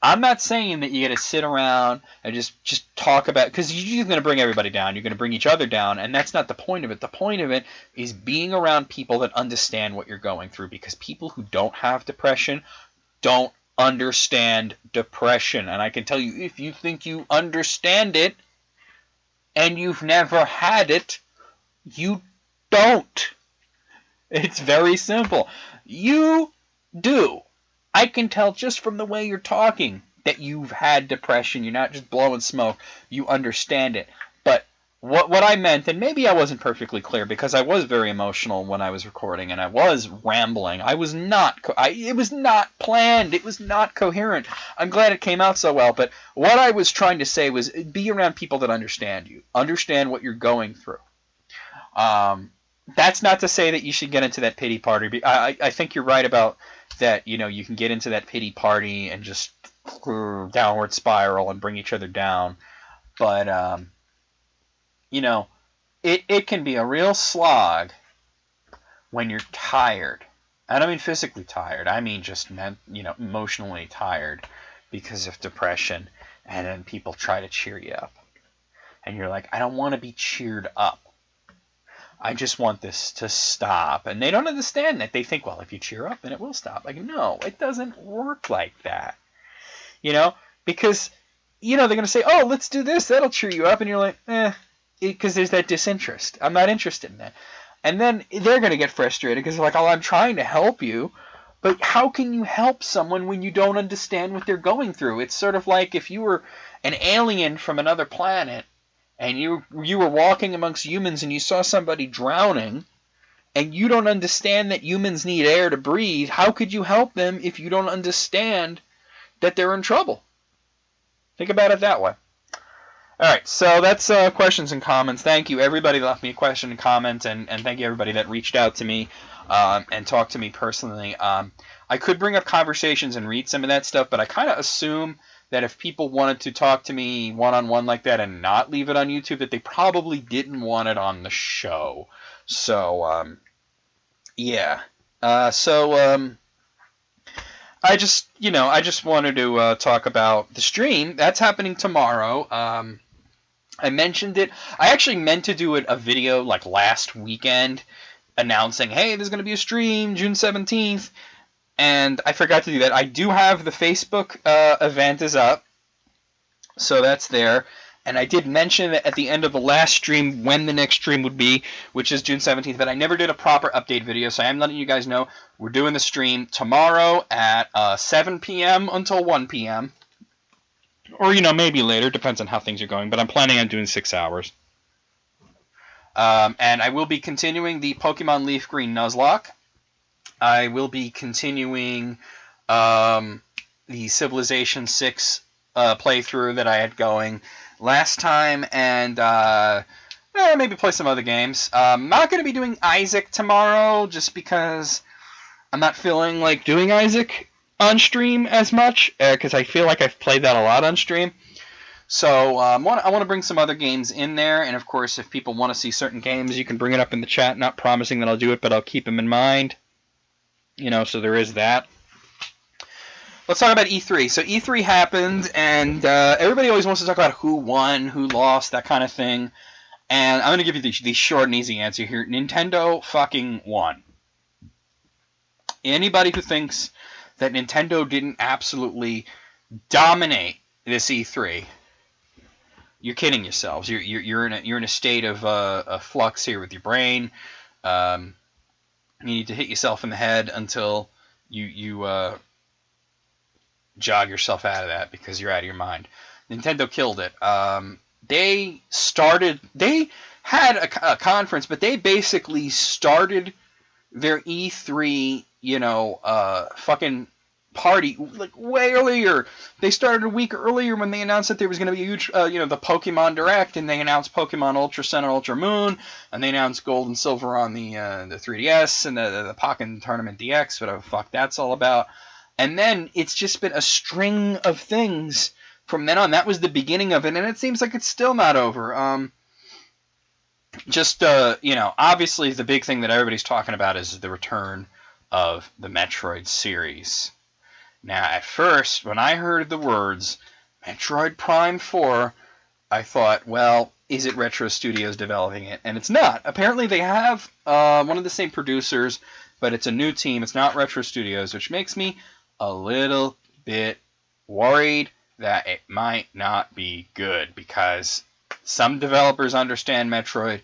I'm not saying that you got to sit around and just talk about, because you're going to bring everybody down. You're going to bring each other down, and that's not the point of it. The point of it is being around people that understand what you're going through, because people who don't have depression don't understand depression. And I can tell you, if you think you understand it and you've never had it, you don't. It's very simple. You do. I can tell just from the way you're talking that you've had depression. You're not just blowing smoke. You understand it. But what I meant, and maybe I wasn't perfectly clear because I was very emotional when I was recording and I was rambling. I was not. It was not planned. It was not coherent. I'm glad it came out so well. But what I was trying to say was be around people that understand you, understand what you're going through. That's not to say that you should get into that pity party. I think you're right about that. You know, you can get into that pity party and just downward spiral and bring each other down. But you know, it can be a real slog when you're tired. I don't mean physically tired. I mean just emotionally tired because of depression. And then people try to cheer you up. And you're like, I don't want to be cheered up. I just want this to stop. And they don't understand that. They think, well, if you cheer up, then it will stop. Like, no, it doesn't work like that. You know? Because, they're going to say, oh, let's do this. That'll cheer you up. And you're like, because there's that disinterest. I'm not interested in that. And then they're going to get frustrated because they're like, oh, I'm trying to help you. But how can you help someone when you don't understand what they're going through? It's sort of like if you were an alien from another planet and you were walking amongst humans and you saw somebody drowning and you don't understand that humans need air to breathe, how could you help them if you don't understand that they're in trouble? Think about it that way. All right, so that's questions and comments. Thank you, everybody that left me a question and comment, and thank you, everybody that reached out to me and talked to me personally. I could bring up conversations and read some of that stuff, but I kind of assume that if people wanted to talk to me one-on-one like that and not leave it on YouTube, that they probably didn't want it on the show. So, yeah. I just wanted to talk about the stream. That's happening tomorrow. I mentioned it. I actually meant to do a video like last weekend announcing, hey, there's going to be a stream June 17th. And I forgot to do that. I do have the Facebook event is up. So that's there. And I did mention that at the end of the last stream when the next stream would be, which is June 17th. But I never did a proper update video. So I am letting you guys know we're doing the stream tomorrow at 7 p.m. until 1 p.m. Or, maybe later. Depends on how things are going. But I'm planning on doing 6 hours. And I will be continuing the Pokemon Leaf Green Nuzlocke. I will be continuing the Civilization 6 playthrough that I had going last time, and maybe play some other games. I'm not going to be doing Isaac tomorrow, just because I'm not feeling like doing Isaac on stream as much, because I feel like I've played that a lot on stream. So I want to bring some other games in there, and of course, if people want to see certain games, you can bring it up in the chat. Not promising that I'll do it, but I'll keep them in mind. So there is that. Let's talk about E3. So E3 happened, and everybody always wants to talk about who won, who lost, that kind of thing. And I'm going to give you the short and easy answer here. Nintendo fucking won. Anybody who thinks that Nintendo didn't absolutely dominate this E3, you're kidding yourselves. You're in a state of flux here with your brain. You need to hit yourself in the head until you jog yourself out of that, because you're out of your mind. Nintendo killed it. They had a conference, but they basically started their E3, fucking party like way earlier. They started a week earlier when they announced that there was going to be a huge, the Pokemon Direct, and they announced Pokemon Ultra Sun and Ultra Moon, and they announced Gold and Silver on the 3DS and the Pokken Tournament DX, whatever the fuck that's all about. And then it's just been a string of things from then on. That was the beginning of it, and it seems like it's still not over. Obviously the big thing that everybody's talking about is the return of the Metroid series. Now, at first, when I heard the words Metroid Prime 4, I thought, well, is it Retro Studios developing it? And it's not. Apparently they have one of the same producers, but it's a new team. It's not Retro Studios, which makes me a little bit worried that it might not be good, because some developers understand Metroid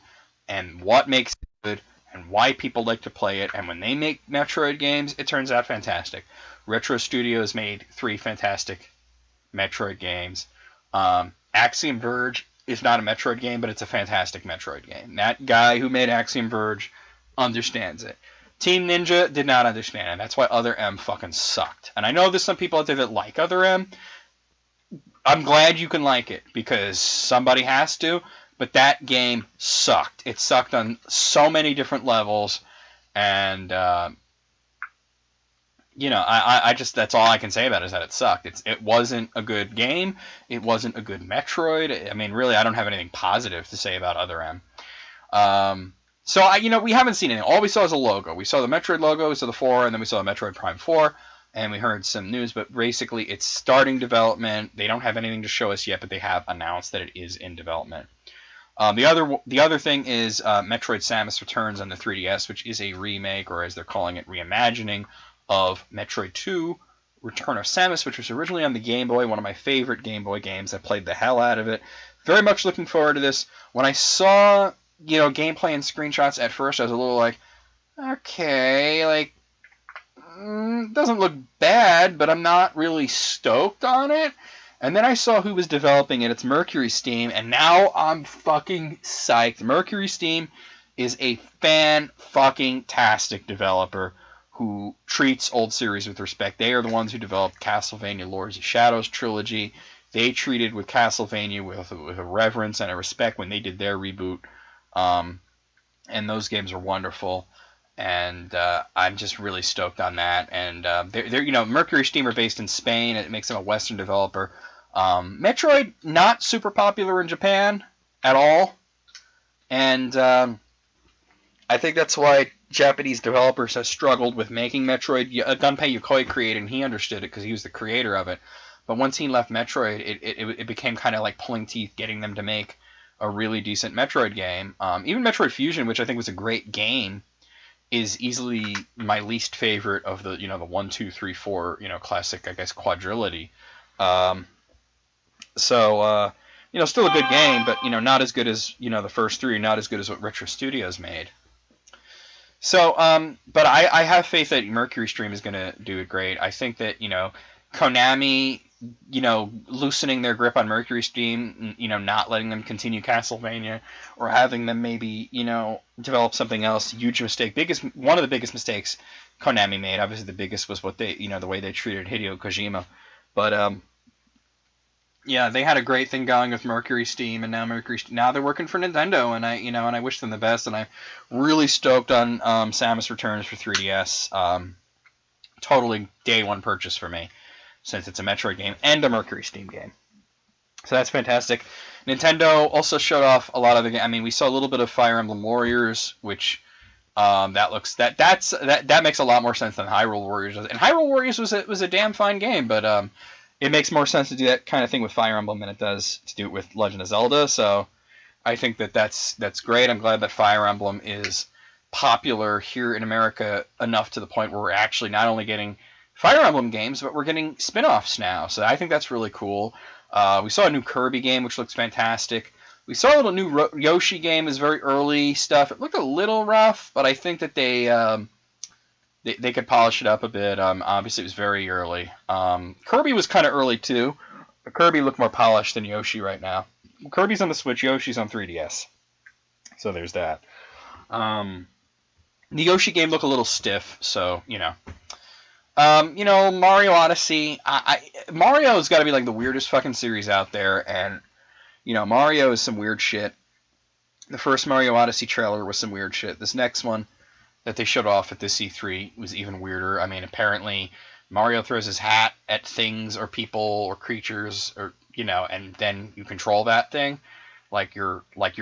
and what makes it good and why people like to play it. And when they make Metroid games, it turns out fantastic. Retro Studios made 3 fantastic Metroid games. Axiom Verge is not a Metroid game, but it's a fantastic Metroid game. That guy who made Axiom Verge understands it. Team Ninja did not understand it. That's why Other M fucking sucked. And I know there's some people out there that like Other M. I'm glad you can like it, because somebody has to, but that game sucked. It sucked on so many different levels, and, you know, I just, that's all I can say about it, is that it sucked. It wasn't a good game. It wasn't a good Metroid. I mean, really, I don't have anything positive to say about Other M. So, you know, we haven't seen anything. All we saw is a logo. We saw the Metroid logo, we saw the 4, and then we saw the Metroid Prime 4, and we heard some news, but basically it's starting development. They don't have anything to show us yet, but they have announced that it is in development. The other thing is Metroid Samus Returns on the 3DS, which is a remake, or as they're calling it, reimagining of Metroid 2, Return of Samus, which was originally on the Game Boy, one of my favorite Game Boy games. I played the hell out of it. Very much looking forward to this. When I saw, you know, gameplay and screenshots at first, I was a little like, okay, like, doesn't look bad, but I'm not really stoked on it. And then I saw who was developing it. It's Mercury Steam, and now I'm fucking psyched. Mercury Steam is a fan-fucking-tastic developer who treats old series with respect. They are the ones who developed Castlevania Lords of Shadows trilogy. They treated with Castlevania with a reverence and a respect when they did their reboot. And those games are wonderful. And I'm just really stoked on that. And they're you know, Mercury Steam are based in Spain. It makes them a Western developer. Metroid, not super popular in Japan at all. And I think that's why Japanese developers have struggled with making Metroid. Gunpei Yokoi created, and he understood it because he was the creator of it. But once he left Metroid, it became kind of like pulling teeth getting them to make a really decent Metroid game. Even Metroid Fusion, which I think was a great game, is easily my least favorite of the, you know, the 1, 2, 3, 4, you know, classic, I guess, quadrilogy. You know, still a good game, but, you know, not as good as, you know, the first 3, not as good as what Retro Studios made. So, but I have faith that Mercury Stream is going to do it great. I think that, you know, Konami, you know, loosening their grip on Mercury Steam, you know, not letting them continue Castlevania, or having them maybe, you know, develop something else. Huge mistake. One of the biggest mistakes Konami made. Obviously, the biggest was what they, you know, the way they treated Hideo Kojima. But yeah, they had a great thing going with Mercury Steam, and now they're working for Nintendo, and I wish them the best. And I'm really stoked on Samus Returns for 3DS. Totally day one purchase for me, since it's a Metroid game and a Mercury Steam game. So that's fantastic. Nintendo also showed off a lot of the game. I mean, we saw a little bit of Fire Emblem Warriors, which that makes a lot more sense than Hyrule Warriors does. And Hyrule Warriors was a damn fine game, but it makes more sense to do that kind of thing with Fire Emblem than it does to do it with Legend of Zelda. So I think that's great. I'm glad that Fire Emblem is popular here in America enough to the point where we're actually not only getting Fire Emblem games, but we're getting spin-offs now. So I think that's really cool. We saw a new Kirby game, which looks fantastic. We saw a little new Yoshi game. Is very early stuff. It looked a little rough, but I think that they could polish it up a bit. Obviously, it was very early. Kirby was kind of early, too. Kirby looked more polished than Yoshi right now. Kirby's on the Switch. Yoshi's on 3DS. So there's that. The Yoshi game looked a little stiff, so, you know. You know, Mario Odyssey. Mario's got to be like the weirdest fucking series out there, and you know, Mario is some weird shit. The first Mario Odyssey trailer was some weird shit. This next one that they showed off at this E3 was even weirder. I mean, apparently Mario throws his hat at things or people or creatures, or you know, and then you control that thing, like you're like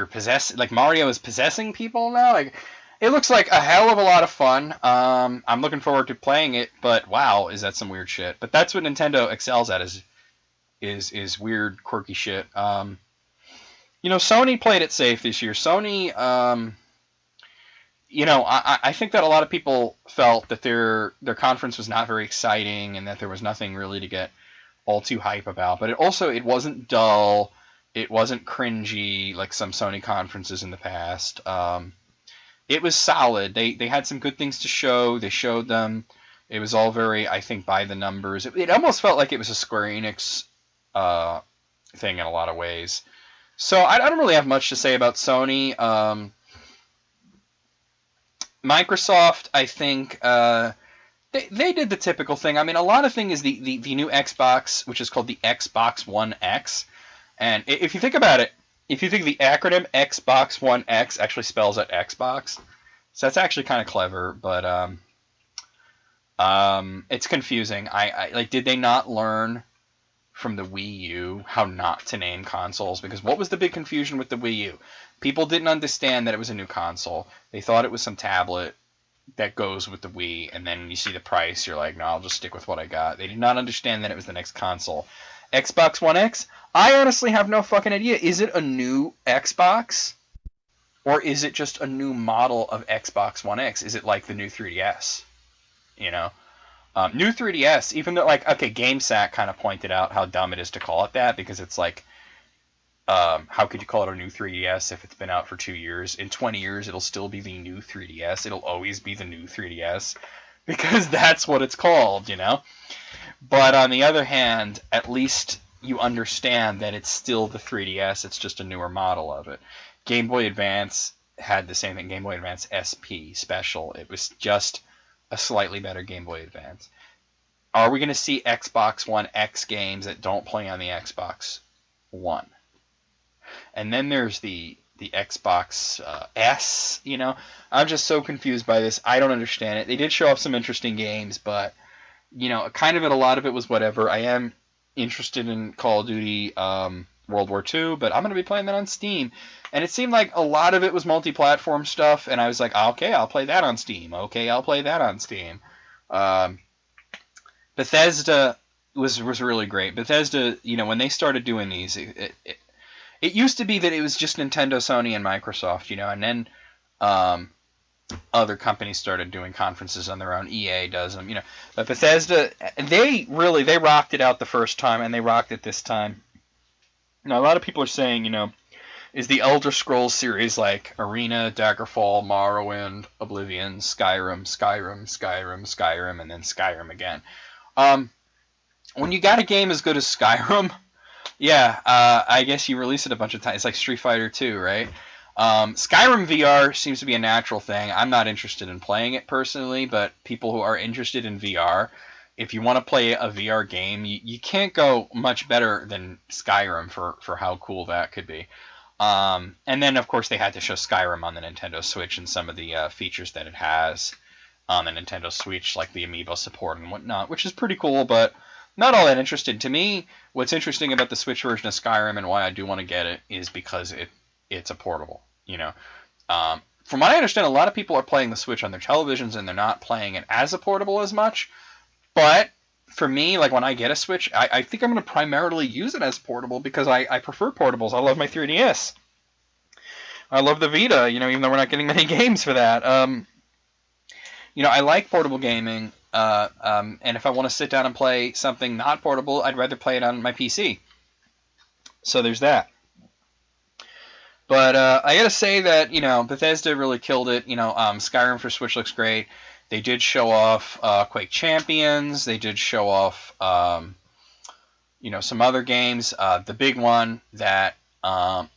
Mario is possessing people now. Like, it looks like a hell of a lot of fun. I'm looking forward to playing it, but wow, is that some weird shit. But that's what Nintendo excels at, is weird, quirky shit. You know, Sony played it safe this year. Sony, you know, I think that a lot of people felt that their conference was not very exciting and that there was nothing really to get all too hype about. But it wasn't dull. It wasn't cringy like some Sony conferences in the past. it was solid. They had some good things to show. They showed them. It was all very, I think, by the numbers. It almost felt like it was a Square Enix uh, thing in a lot of ways. So I don't really have much to say about Sony. Microsoft, I think, they did the typical thing. I mean, a lot of thing is the new Xbox, which is called the Xbox One X. And if you think about it, if you think the acronym Xbox One X actually spells out Xbox, so that's actually kind of clever, but it's confusing. I like, did they not learn from the Wii U how not to name consoles? Because what was the big confusion with the Wii U? People didn't understand that it was a new console. They thought it was some tablet that goes with the Wii, and then you see the price, you're like, no, I'll just stick with what I got. They did not understand that it was the next console. Xbox One X? I honestly have no fucking idea. Is it a new Xbox? Or is it just a new model of Xbox One X? Is it like the new 3DS? You know? New 3DS, even though, like, okay, GameSat kind of pointed out how dumb it is to call it that, because it's like, how could you call it a new 3DS if it's been out for 2 years? In 20 years, it'll still be the new 3DS. It'll always be the new 3DS, because that's what it's called, you know? But on the other hand, at least you understand that it's still the 3DS. It's just a newer model of it. Game Boy Advance had the same thing, Game Boy Advance SP Special. It was just a slightly better Game Boy Advance. Are we going to see Xbox One X games that don't play on the Xbox One? And then there's the Xbox S, you know? I'm just so confused by this. I don't understand it. They did show off some interesting games, but, you know, kind of it, a lot of it was whatever. I am interested in Call of Duty World War II, but I'm going to be playing that on Steam. And it seemed like a lot of it was multi-platform stuff, and I was like, okay, I'll play that on Steam. Okay, I'll play that on Steam. Bethesda was really great. Bethesda, you know, when they started doing these, it used to be that it was just Nintendo, Sony, and Microsoft, you know, and then other companies started doing conferences on their own. EA does them, you know. But Bethesda, they rocked it out the first time, and they rocked it this time. Now, a lot of people are saying, you know, is the Elder Scrolls series like Arena, Daggerfall, Morrowind, Oblivion, Skyrim, and then Skyrim again. When you got a game as good as Skyrim, yeah, I guess you release it a bunch of times. It's like Street Fighter 2, right? Skyrim VR seems to be a natural thing. I'm not interested in playing it personally, but people who are interested in VR, if you want to play a VR game, you can't go much better than Skyrim for how cool that could be. And then, of course, they had to show Skyrim on the Nintendo Switch and some of the features that it has on the Nintendo Switch, like the amiibo support and whatnot, which is pretty cool, but not all that interested. To me, what's interesting about the Switch version of Skyrim and why I do want to get it is because it's a portable, you know. From what I understand, a lot of people are playing the Switch on their televisions and they're not playing it as a portable as much. But for me, like when I get a Switch, I think I'm going to primarily use it as portable because I prefer portables. I love my 3DS. I love the Vita, you know, even though we're not getting many games for that. You know, I like portable gaming, and if I want to sit down and play something not portable, I'd rather play it on my PC. So there's that. But I gotta say that, you know, Bethesda really killed it. You know, Skyrim for Switch looks great. They did show off Quake Champions. They did show off, you know, some other games. The big one that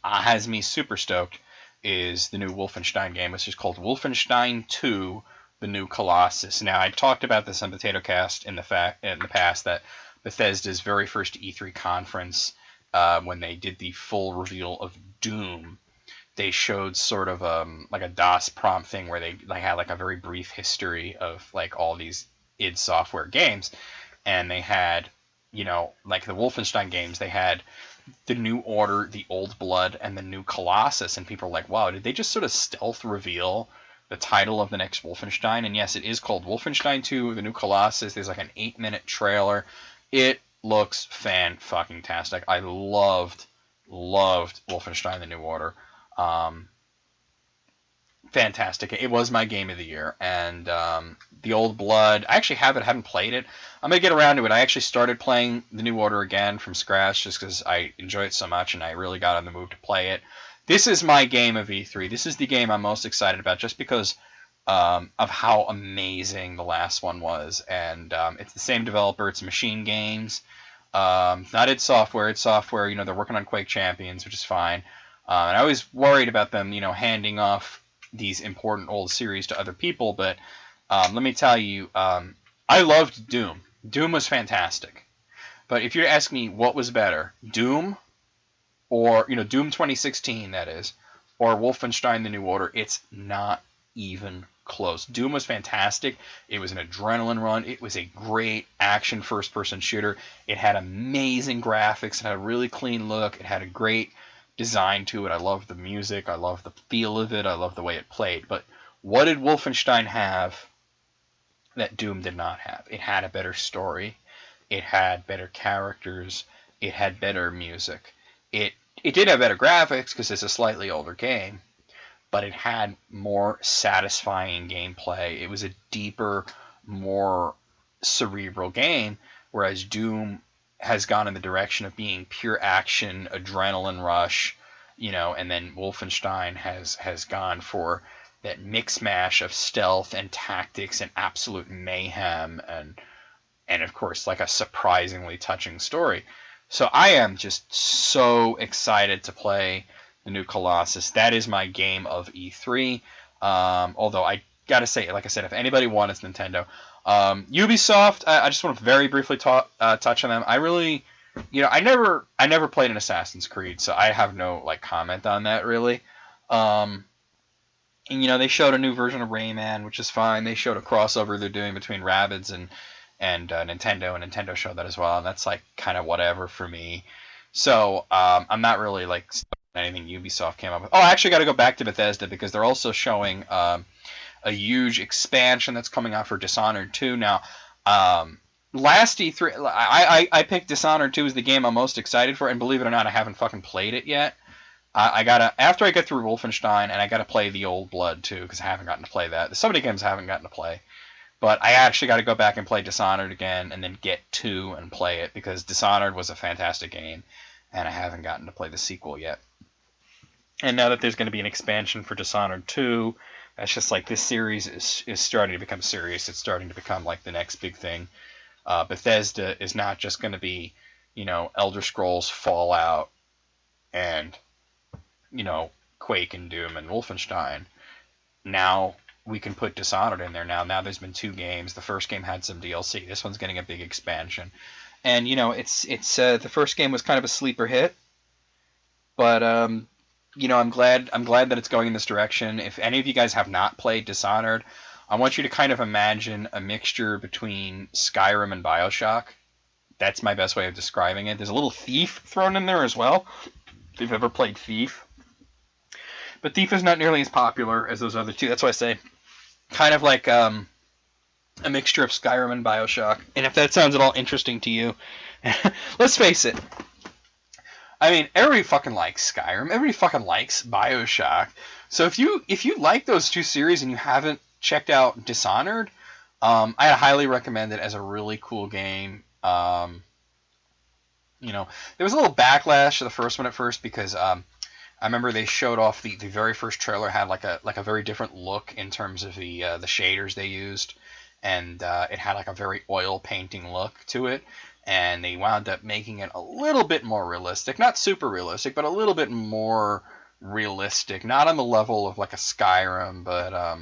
has me super stoked is the new Wolfenstein game, which is called Wolfenstein 2: The New Colossus. Now, I talked about this on Potato Cast in the past that Bethesda's very first E3 conference, when they did the full reveal of Doom, they showed sort of like a DOS prompt thing where they had like a very brief history of like all these id Software games, and they had, you know, like the Wolfenstein games, they had the New Order, the Old Blood, and the New Colossus, and people are like, wow, did they just sort of stealth reveal the title of the next Wolfenstein? And yes, it is called Wolfenstein 2: The New Colossus. There's like an 8-minute trailer. It looks fan-fucking-tastic. I loved Wolfenstein: The New Order. Fantastic. It was my game of the year. And the Old Blood, I actually haven't played it. I'm going to get around to it. I actually started playing the New Order again from scratch just because I enjoy it so much and I really got in the mood to play it. This is my game of E3. This is the game I'm most excited about, just because of how amazing the last one was. And it's the same developer. It's Machine Games. Not id Software. id Software, they're working on Quake Champions, which is fine. And I was worried about them, handing off these important old series to other people. But let me tell you, I loved Doom. Doom was fantastic. But if you ask me what was better, Doom or, Doom 2016, that is, or Wolfenstein The New Order, it's not even close. Doom was fantastic. It was an adrenaline run. It was a great action first-person shooter. It had amazing graphics. It had a really clean look. It had a great design to it. I loved the music. I loved the feel of it. I loved the way it played. But what did Wolfenstein have that Doom did not have? It had a better story. It had better characters. It had better music. It did have better graphics because it's a slightly older game, but it had more satisfying gameplay. It was a deeper, more cerebral game, whereas Doom has gone in the direction of being pure action, adrenaline rush, and then Wolfenstein has gone for that mix mash of stealth and tactics and absolute mayhem and of course like a surprisingly touching story. So I am just so excited to play the new Colossus. That is my game of E3. Although I gotta say, like I said, if anybody won, it's Nintendo. Ubisoft, I just want to very briefly touch on them. I really, I never played an Assassin's Creed, so I have no comment on that really. And they showed a new version of Rayman, which is fine. They showed a crossover they're doing between Rabbids and Nintendo, and Nintendo showed that as well, and that's kind of whatever for me. So I'm not really anything Ubisoft came up with. Oh, I actually got to go back to Bethesda because they're also showing a huge expansion that's coming out for Dishonored 2. Now, last E3, I picked Dishonored 2 as the game I'm most excited for, and believe it or not, I haven't fucking played it yet. After I get through Wolfenstein, and I gotta play the Old Blood too, because I haven't gotten to play that. There's so many games I haven't gotten to play. But I actually got to go back and play Dishonored again and then get 2 and play it because Dishonored was a fantastic game and I haven't gotten to play the sequel yet. And now that there's going to be an expansion for Dishonored 2, that's just this series is starting to become serious. It's starting to become the next big thing. Bethesda is not just going to be, Elder Scrolls, Fallout, and, Quake and Doom and Wolfenstein. Now we can put Dishonored in there now. Now there's been 2 games. The first game had some DLC. This one's getting a big expansion. And, it's the first game was kind of a sleeper hit. But, I'm glad that it's going in this direction. If any of you guys have not played Dishonored, I want you to kind of imagine a mixture between Skyrim and BioShock. That's my best way of describing it. There's a little Thief thrown in there as well, if you've ever played Thief. But Thief is not nearly as popular as those other 2. That's why I say kind of like a mixture of Skyrim and BioShock. And if that sounds at all interesting to you, let's face it. I mean, everybody fucking likes Skyrim. Everybody fucking likes BioShock. So if you like those 2 series and you haven't checked out Dishonored, I highly recommend it as a really cool game. There was a little backlash to the first one at first because I remember they showed off the very first trailer had a very different look in terms of the shaders they used, and it had a very oil painting look to it, and they wound up making it a little bit more realistic, not super realistic, but a little bit more realistic, not on the level of a Skyrim, but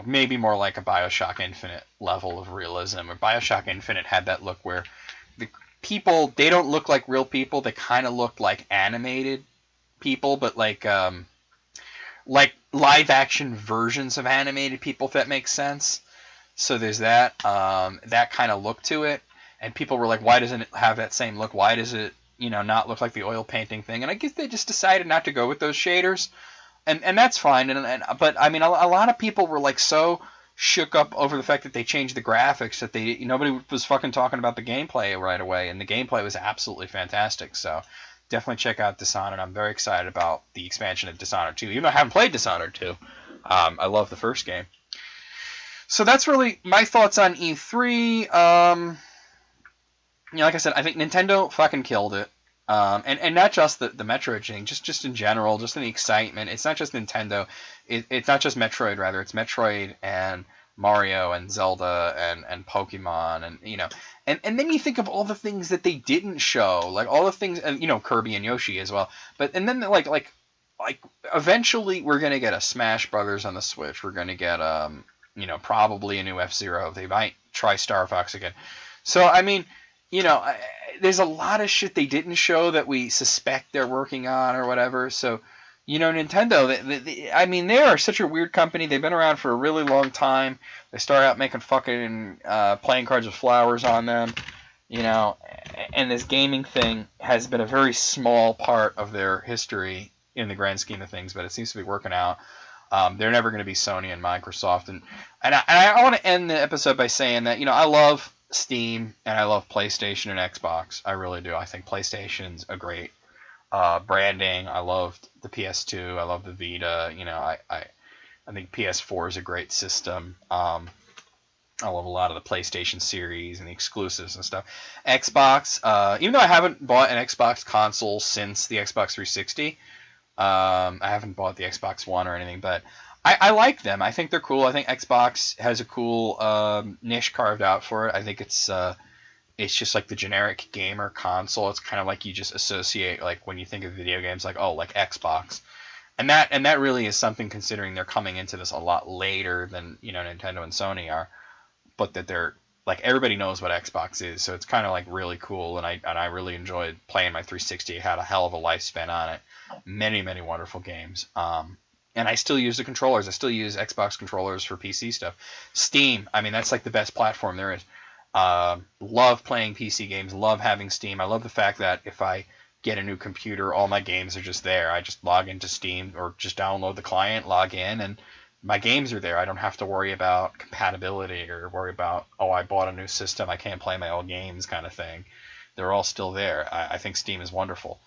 maybe more like a BioShock Infinite level of realism. Or BioShock Infinite had that look where the people, they don't look like real people, they kind of look like animated people, but like live action versions of animated people, if that makes sense. So there's that kind of look to it, and people were like, why doesn't it have that same look? Why does it not look like the oil painting thing? And I guess they just decided not to go with those shaders, and that's fine. But I mean, a lot of people were so shook up over the fact that they changed the graphics that nobody was fucking talking about the gameplay right away, and the gameplay was absolutely fantastic. So definitely check out Dishonored. I'm very excited about the expansion of Dishonored 2. Even though I haven't played Dishonored 2, I love the first game. So that's really my thoughts on E3. Like I said, I think Nintendo fucking killed it. And not just the Metroid thing, just in general, just in the excitement. It's not just Nintendo. It's not just Metroid, rather. It's Metroid and Mario and Zelda and Pokemon and and then you think of all the things that they didn't show, like all the things, and Kirby and Yoshi as well. But and then like eventually we're gonna get a Smash Brothers on the Switch. We're gonna get probably a new F-Zero. They might try Star Fox again. So I mean, there's a lot of shit they didn't show that we suspect they're working on or whatever. So, Nintendo, they are such a weird company. They've been around for a really long time. They started out making fucking playing cards with flowers on them, and this gaming thing has been a very small part of their history in the grand scheme of things, but it seems to be working out. They're never going to be Sony and Microsoft. And I want to end the episode by saying that, I love Steam and I love PlayStation and Xbox. I really do. I think PlayStation's a great branding. I loved the PS2. I love the Vita. I think PS4 is a great system. I love a lot of the PlayStation series and the exclusives and stuff. Xbox, even though I haven't bought an Xbox console since the Xbox 360, I haven't bought the Xbox One or anything, but I like them. I think they're cool. I think Xbox has a cool niche carved out for it. I think it's just like the generic gamer console. It's kind of like you just associate, like when you think of video games, like like Xbox, and that really is something, considering they're coming into this a lot later than Nintendo and Sony are, but that they're like, everybody knows what Xbox is, so it's kind of like really cool. And I really enjoyed playing my 360. It had a hell of a lifespan on it. Many wonderful games. And I still use the controllers. I still use Xbox controllers for PC stuff. Steam, I mean, that's like the best platform there is. Love playing PC games. Love having Steam. I love the fact that if I get a new computer, all my games are just there. I just log into Steam or just download the client, log in, and my games are there. I don't have to worry about compatibility or worry about, I bought a new system, I can't play my old games kind of thing. They're all still there. I think Steam is wonderful.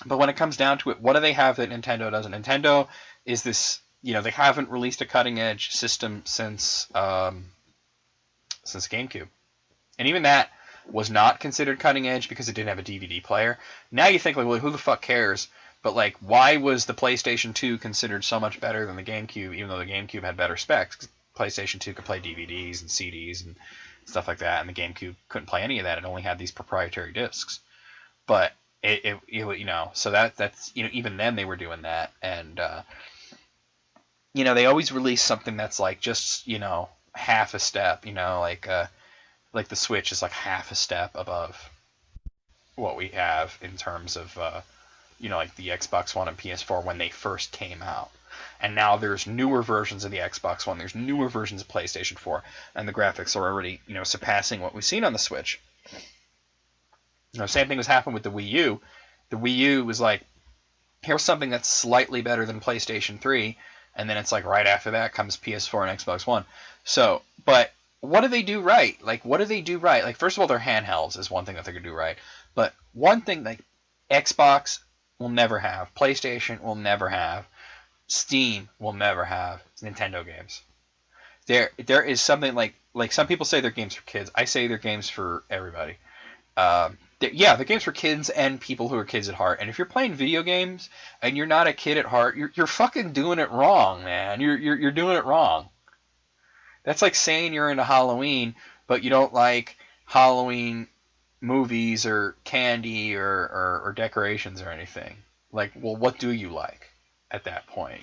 But when it comes down to it, what do they have that Nintendo doesn't? Nintendo is this, they haven't released a cutting-edge system since GameCube. And even that was not considered cutting-edge because it didn't have a DVD player. Now you think, like, well, who the fuck cares? But, like, why was the PlayStation 2 considered so much better than the GameCube, even though the GameCube had better specs? PlayStation 2 could play DVDs and CDs and stuff like that, and the GameCube couldn't play any of that. It only had these proprietary discs. But so that's even then they were doing that, and they always release something that's like just half a step, like the Switch is like half a step above what we have in terms of like the Xbox One and PS4 when they first came out. And now there's newer versions of the Xbox One, there's newer versions of PlayStation 4, and the graphics are already surpassing what we've seen on the Switch. Same thing was happening with the Wii U. The Wii U was like, here's something that's slightly better than PlayStation 3, and then it's like right after that comes PS4 and Xbox One. So, but what do they do right? Like, what do they do right? Like, first of all, their handhelds is one thing that they could do right. But one thing like Xbox will never have, PlayStation will never have, Steam will never have, Nintendo games. There is something like some people say they're games for kids. I say they're games for everybody. They're games for kids and people who are kids at heart. And if you're playing video games and you're not a kid at heart, you're fucking doing it wrong, man. You're doing it wrong. That's like saying you're into Halloween, but you don't like Halloween movies or candy or decorations or anything. Like, well, what do you like at that point?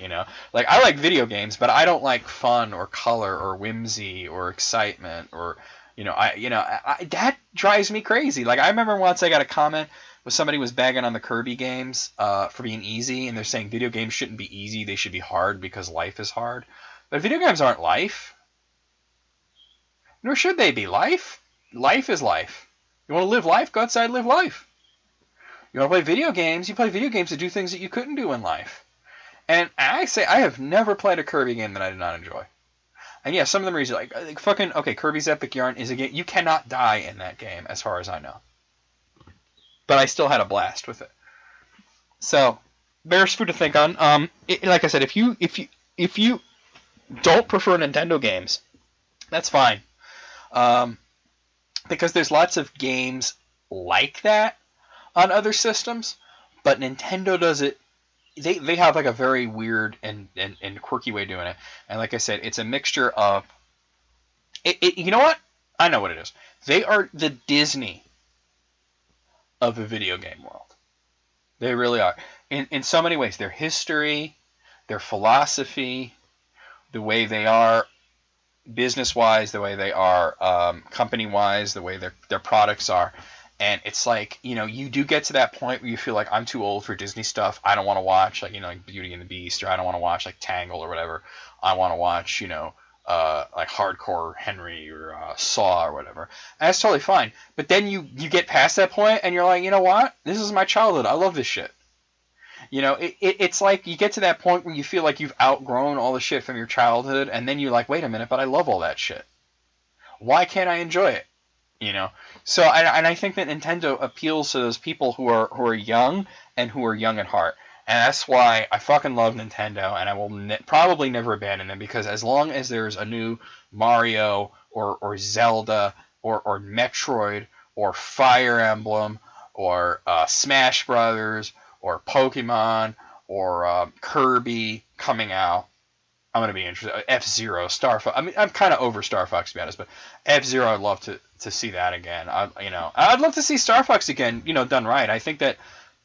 Like, I like video games, but I don't like fun or color or whimsy or excitement or that drives me crazy. Like, I remember once I got a comment where somebody was bagging on the Kirby games for being easy, and they're saying video games shouldn't be easy, they should be hard because life is hard. But video games aren't life. Nor should they be. Life is life. You want to live life? Go outside and live life. You want to play video games? You play video games to do things that you couldn't do in life. And I say I have never played a Kirby game that I did not enjoy. And yeah, some of them are easy. Like fucking, okay, Kirby's Epic Yarn is a game. You cannot die in that game, as far as I know. But I still had a blast with it. So, there's food to think on. Like I said, if you don't prefer Nintendo games, that's fine. Because there's lots of games like that. on other systems, but Nintendo does it. They have like a very weird and quirky way of doing it. And like I said, it's a mixture of you know what? I know what it is. They are the Disney of the video game world. They really are. In so many ways. Their history, their philosophy, the way they are business-wise, the way they are company-wise, the way their products are. And it's like, you know, you do get to that point where you feel like, I'm too old for Disney stuff. I don't want to watch, like, you know, like Beauty and the Beast, or I don't want to watch, like, Tangled or whatever. I want to watch, you know, like Hardcore Henry or Saw or whatever. And that's totally fine. But then you get past that point and you're like, you know what? This is my childhood. I love this shit. You know, it's like you get to that point where you feel like you've outgrown all the shit from your childhood, and then you're like, wait a minute, but I love all that shit. Why can't I enjoy it? You know? So, and I think that Nintendo appeals to those people who are young and who are young at heart. And that's why I fucking love Nintendo, and I will probably never abandon them, because as long as there's a new Mario or Zelda or Metroid or Fire Emblem or Smash Brothers or Pokemon or Kirby coming out, I'm going to be interested. F-Zero, Star Fox. I mean, I'm kind of over Star Fox, to be honest, but F-Zero, I'd love to see that again. I'd love to see Star Fox again, you know, done right. I think that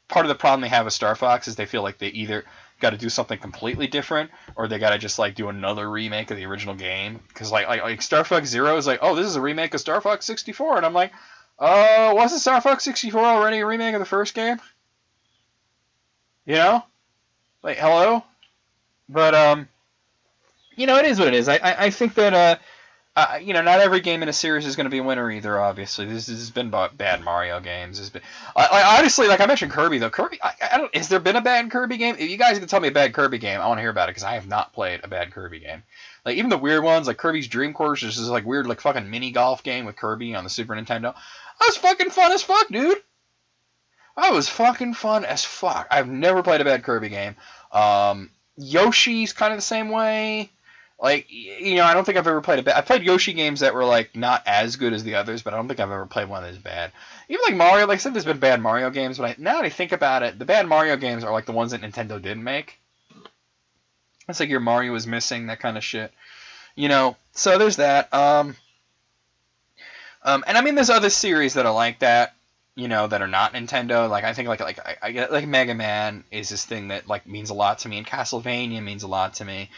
part of the problem they have with Star Fox is they feel like they either got to do something completely different, or they got to just like do another remake of the original game. Because like Star Fox Zero is like, oh, this is a remake of Star Fox 64, and I'm like, wasn't Star Fox 64 already a remake of the first game? You know, like, hello. But you know, it is what it is. I think that you know, not every game in a series is going to be a winner either. Obviously, this has been bad Mario games. There's been, honestly, like I mentioned Kirby though. Kirby, I don't. Has there been a bad Kirby game? If you guys can tell me a bad Kirby game, I want to hear about it, because I have not played a bad Kirby game. Like even the weird ones, like Kirby's Dream Course, which is like weird, like fucking mini golf game with Kirby on the Super Nintendo. That was fucking fun as fuck, dude. That was fucking fun as fuck. I've never played a bad Kirby game. Yoshi's kind of the same way. Like, you know, I don't think I've ever played a bad... I played Yoshi games that were, like, not as good as the others, but I don't think I've ever played one that is bad. Even, like, Mario, like I said, there's been bad Mario games, but now that I think about it, the bad Mario games are, like, the ones that Nintendo didn't make. It's like your Mario is missing, that kind of shit. You know, so there's that. And, I mean, there's other series that are like that, you know, that are not Nintendo. Like, I think, I get, like, Mega Man is this thing that, like, means a lot to me, and Castlevania means a lot to me.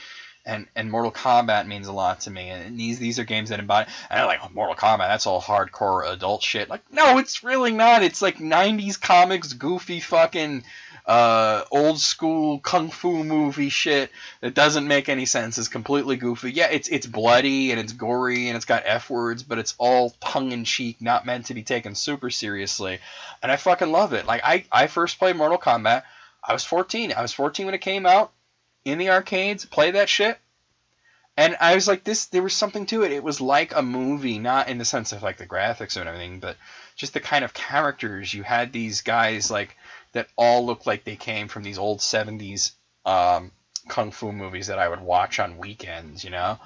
And Mortal Kombat means a lot to me, and these are games that embody. And I'm like, oh, Mortal Kombat, that's all hardcore adult shit. Like, no, it's really not. It's like 90s comics, goofy fucking old school kung fu movie shit that doesn't make any sense. It's completely goofy. Yeah, it's bloody and it's gory and it's got F words, but it's all tongue in cheek, not meant to be taken super seriously. And I fucking love it. Like I first played Mortal Kombat. I was 14. I was 14 when it came out. In the arcades, play that shit, and I was like, there was something to it. It was like a movie, not in the sense of like the graphics and everything, but just the kind of characters. You had these guys like that all looked like they came from these old 70s kung fu movies that I would watch on weekends, you know.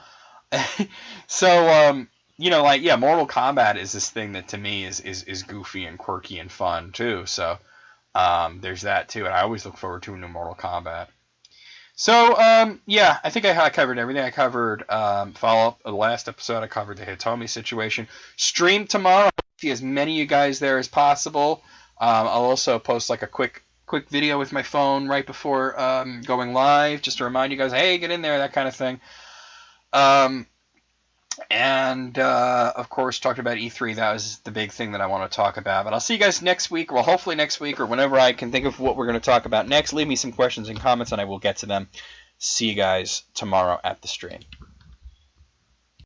So you know, like, yeah, Mortal Kombat is this thing that to me is goofy and quirky and fun too. So there's that too, and I always look forward to a new Mortal Kombat. So, yeah, I think I covered everything. I covered follow-up of the last episode. I covered the Hitomi situation. Stream tomorrow. I'll see as many of you guys there as possible. I'll also post like a quick video with my phone right before going live, just to remind you guys, hey, get in there, that kind of thing. And, of course, talked about E3. That was the big thing that I want to talk about. But I'll see you guys next week, well, hopefully next week, or whenever I can think of what we're going to talk about next. Leave me some questions and comments, and I will get to them. See you guys tomorrow at the stream.